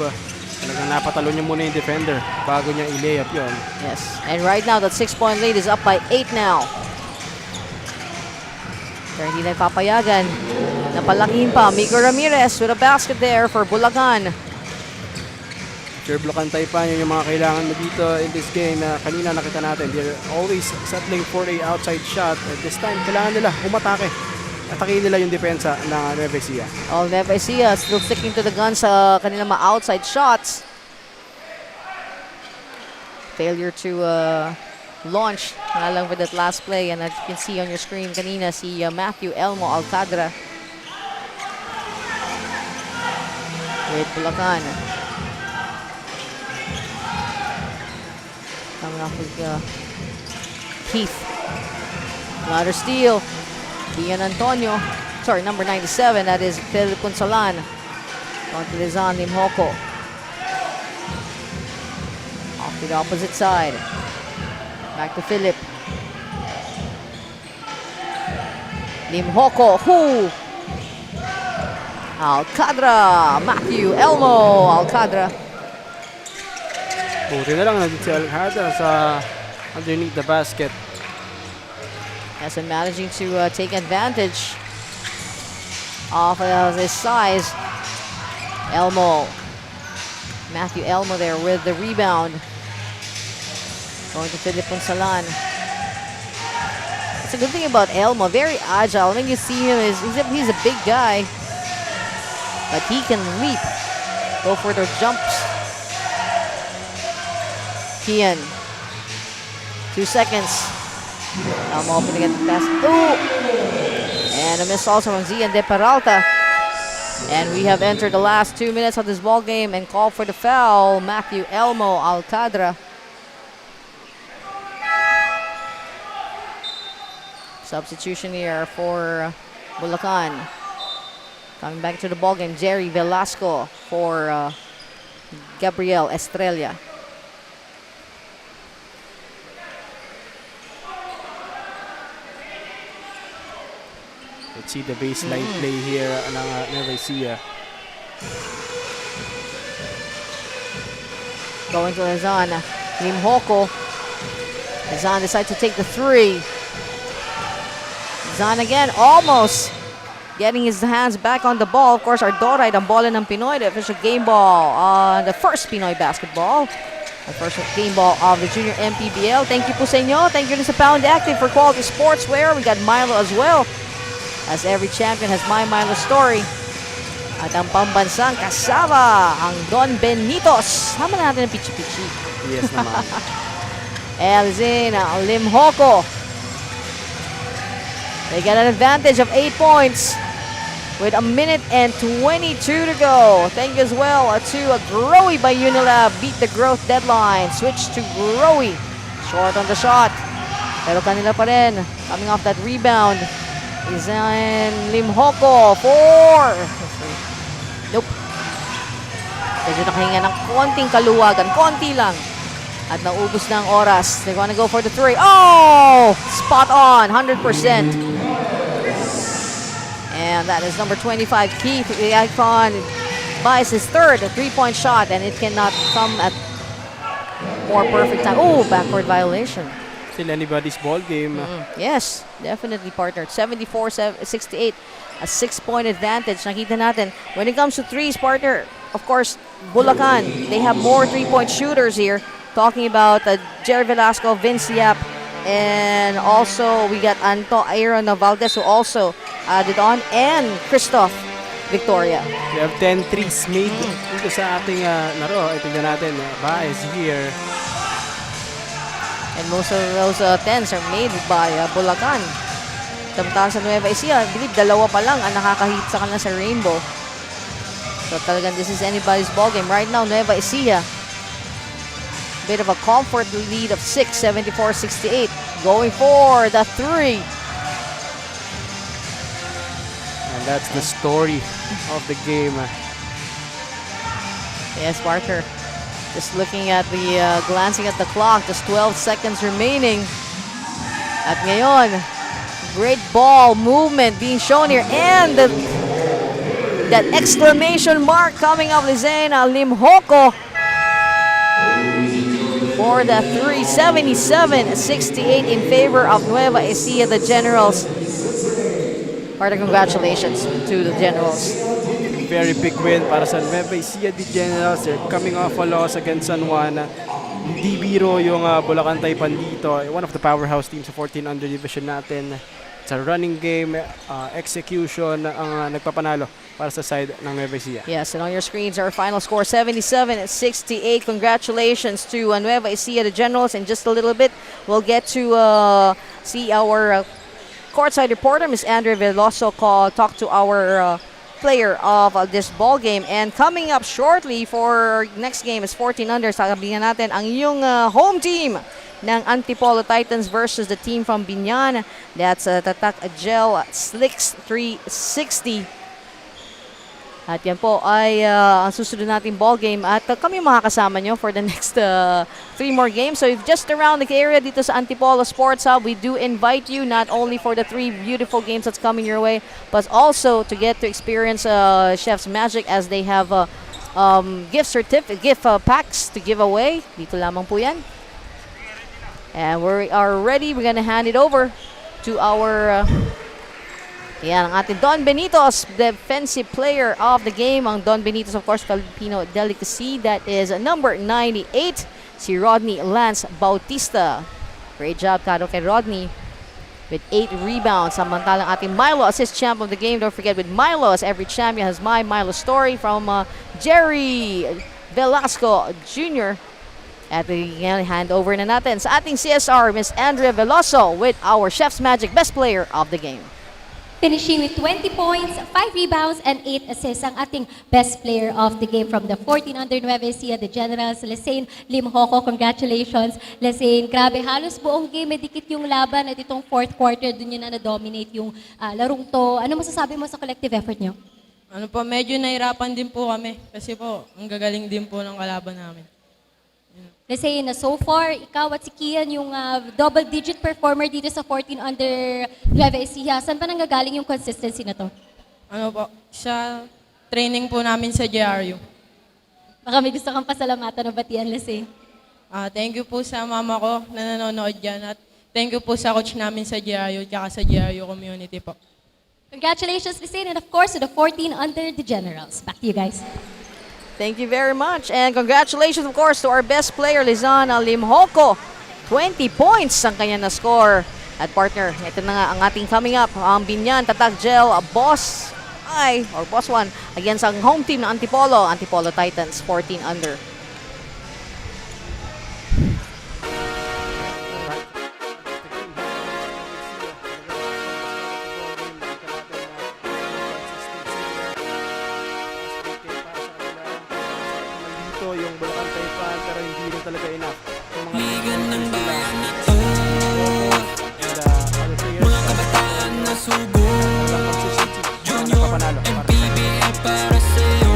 Speaker 2: Talagang napatalo niya muna yung defender bago niya i-layup yun.
Speaker 3: Yes. And right now, that 6-point lead is up by 8 now. Pero hindi na papayagan. Napalakihin pa. Miko Ramirez with a basket there for Bulacan.
Speaker 2: Sure, Bulacan Taipan, yun yung mga kailangan mo dito in this game na kanina nakita natin. They're always settling for a outside shot. At this time, kailangan nila umatake. Atakin nila yung depensa ng Nueva Ecija.
Speaker 3: Nueva Ecija still sticking to the gun sa kanilang mga outside shots. Failure to launch lang with that last play. And as you can see on your screen kanina, si Matthew Elmo Alcadra with Bulacan. Coming off with Keith. Another steal. Ian Antonio. Sorry, number 97. That is Philip Ponsalan. On to Lizan Limhoko. Off to the opposite side. Back to Philip. Limhoko. Who? Alcadra. Matthew Elmo Alcadra.
Speaker 2: Buti na lang nandun si Alcada sa underneath the basket.
Speaker 3: Yes, and managing to take advantage of his size. Elmo. Matthew Elmo there with the rebound. Going to Philip Ponsalan. It's a good thing about Elmo, very agile. When you see him, he's a big guy, but he can leap go for their jumps. Kian. 2 seconds. I'm opening at the pass. Ooh! And a miss also from Zian de Peralta. And we have entered the last 2 minutes of this ball game and call for the foul. Matthew Elmo Alcadra. Substitution here for Bulacan. Coming back to the ball game, Jerry Velasco for Gabriel Estrella.
Speaker 2: Let's see the baseline play here ng Nueva Ecija.
Speaker 3: Going to Lazan. Limhoko. Lazan decides to take the 3. Lazan again, almost getting his hands back on the ball. Of course, our Doray, ang bola ng Pinoy, the official game ball on the first Pinoy basketball. The first game ball of the Junior MPBL. Thank you po sa inyo. Thank you to sa Pound Active for quality sportswear. We got Milo as well. As every champion has my Milo story. At ang pambansang kasama, ang Don Benitos. Sama natin ang pichi-pichi.
Speaker 2: Yes naman.
Speaker 3: Elzin Limhoko. They get an advantage of 8 points with 1 minute and 22 to go. Thank you as well to Growy by Unilab. Beat the growth deadline. Switch to Growy. Short on the shot. Pero kanila pa rin. Coming off that rebound. Izan Limhoko. 4. Nope. Medyo nakahinga ng konting kaluwagan. Konti lang. At naubos na ang oras. They're gonna go for the 3. Oh! Spot on. 100%. And that is number 25, Keith Icon. Buys his third 3-point shot. And it cannot come at more perfect time. Oh, backward violation.
Speaker 2: Still anybody's ball game.
Speaker 3: Yes, definitely, partner. 74-68, a 6-point advantage. Nakita natin. When it comes to threes, partner, of course, Bulacan, they have more 3-point shooters here. Talking about Jerry Velasco, Vince Yap, and also we got Aaron Valdez, who also added on, and Christoph Victoria.
Speaker 2: We have 10 threes made dito sa ating laro. Tingnan natin. Baez here.
Speaker 3: And most of those 10s are made by Bulacan. Samtang sa Nueva Ecija, I believe dalawa pa lang ang nakakahit sa kanila sa Rainbow. So talagang this is anybody's ballgame. Right now, Nueva Ecija, bit of a comfort lead of 6, 74-68. Going for the 3.
Speaker 2: And that's the story of the game.
Speaker 3: Yes, Parker. Just looking at the, glancing at the clock, just 12 seconds remaining. At ngayon, great ball movement being shown here. And that exclamation mark coming up, Lizena Limhoko. For the 3, 77-68 in favor of Nueva Ecija, the Generals. Parker, congratulations to the Generals.
Speaker 2: Very big win para sa Nueva Ecija the Generals. They're coming off a loss against San Juan. Hindi biro yung Bulacan Taipan dito. One of the powerhouse teams sa 14 under division natin. It's a running game, execution ang nagpapanalo para sa side ng Nueva Ecija.
Speaker 3: Yes, and on your screens, our final score, 77-68. Congratulations to Nueva Ecija, the Generals. In just a little bit, we'll get to see our courtside reporter, Ms. Andrea Veloso, talk to our player of this ball game. And coming up shortly for next game is 14 under. Sasabihin natin ang iyong home team ng Antipolo Titans versus the team from Binyan. That's Tatak Agel Slicks 360. At yan po ay ang susunod nating ball game. At kami makakasama nyo for the next 3 more games. So if just around the area dito sa Antipolo Sports Hub, we do invite you not only for the 3 beautiful games that's coming your way, but also to get to experience Chef's Magic as they have gift packs to give away. Dito lamang po yan. And we are ready. We're gonna hand it over to our yan, ang ating Don Benitos, defensive player of the game. Ang Don Benitos, of course, Filipino delicacy. That is number 98, si Rodney Lance Bautista. Great job, Kado, kay Rodney with 8 rebounds. Samantalang ating Milo, assist champ of the game. Don't forget, with Milo, as every champion has my Milo story from Jerry Velasco Jr. At hand over na natin sa ating CSR, Miss Andrea Veloso with our Chef's Magic Best Player of the Game.
Speaker 5: Finishing with 20 points, 5 rebounds, and 8 assists ang ating best player of the game from the 14 under Nueva Ecija, the Generals, Lesane Limhoco. Congratulations, Lesane. Grabe, halos buong game, medikit yung laban at itong fourth quarter, dun yun na na-dominate yung larong to. Ano masasabi mo sa collective effort nyo?
Speaker 6: Ano po, medyo nahirapan din po kami kasi po, ang gagaling din po ng kalaban namin.
Speaker 5: Lesane, so far, ikaw at si Kian yung double-digit performer dito sa 14 under Nueva Ecija. Saan ba nanggagaling yung consistency na to?
Speaker 6: Ano po, sa training po namin sa JRU.
Speaker 5: Baka may gusto kang pasalamatan o batian, Lesane.
Speaker 6: Thank you po sa mama ko na nanonood dyan at thank you po sa coach namin sa JRU at sa JRU community po.
Speaker 5: Congratulations, Lesane, and of course, to the 14 under the Generals. Back to you guys.
Speaker 3: Thank you very much. And congratulations, of course, to our best player, Lizana Limhoco. 20 points ang kanya na score. At partner, ito na nga ang ating coming up. Ang Binyan, Tatag Gel, Boss 1 against ang home team na Antipolo Titans, 14 under.
Speaker 2: Yung Bulacan Taipan, pero hindi rin talaga enough. Yung mga
Speaker 1: Ligan ng bayan na to,
Speaker 2: and other players,
Speaker 1: mga kabataan na sugo.
Speaker 2: walang consistency.
Speaker 1: Junior,
Speaker 2: Nakapanalo.
Speaker 1: MPBL para sa'yo.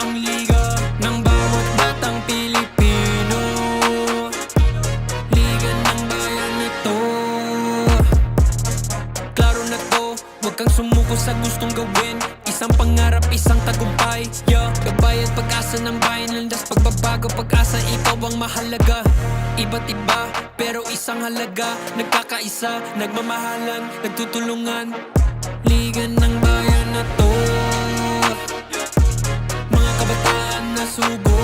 Speaker 1: Ang liga ng bawat batang Pilipino. Liga ng bayan na to. Klaro na to, huwag kang sumuko sa gustong gawin. Isang pangarap, isang tagumpay. Gabay at pag-asa ng bayan, landas pagbabago, pag-asa, ikaw ang mahalaga. Iba't iba, pero isang halaga. Nagkakaisa, nagmamahalan, nagtutulungan. Liga ng bayan na to, mga kabataan na sugo.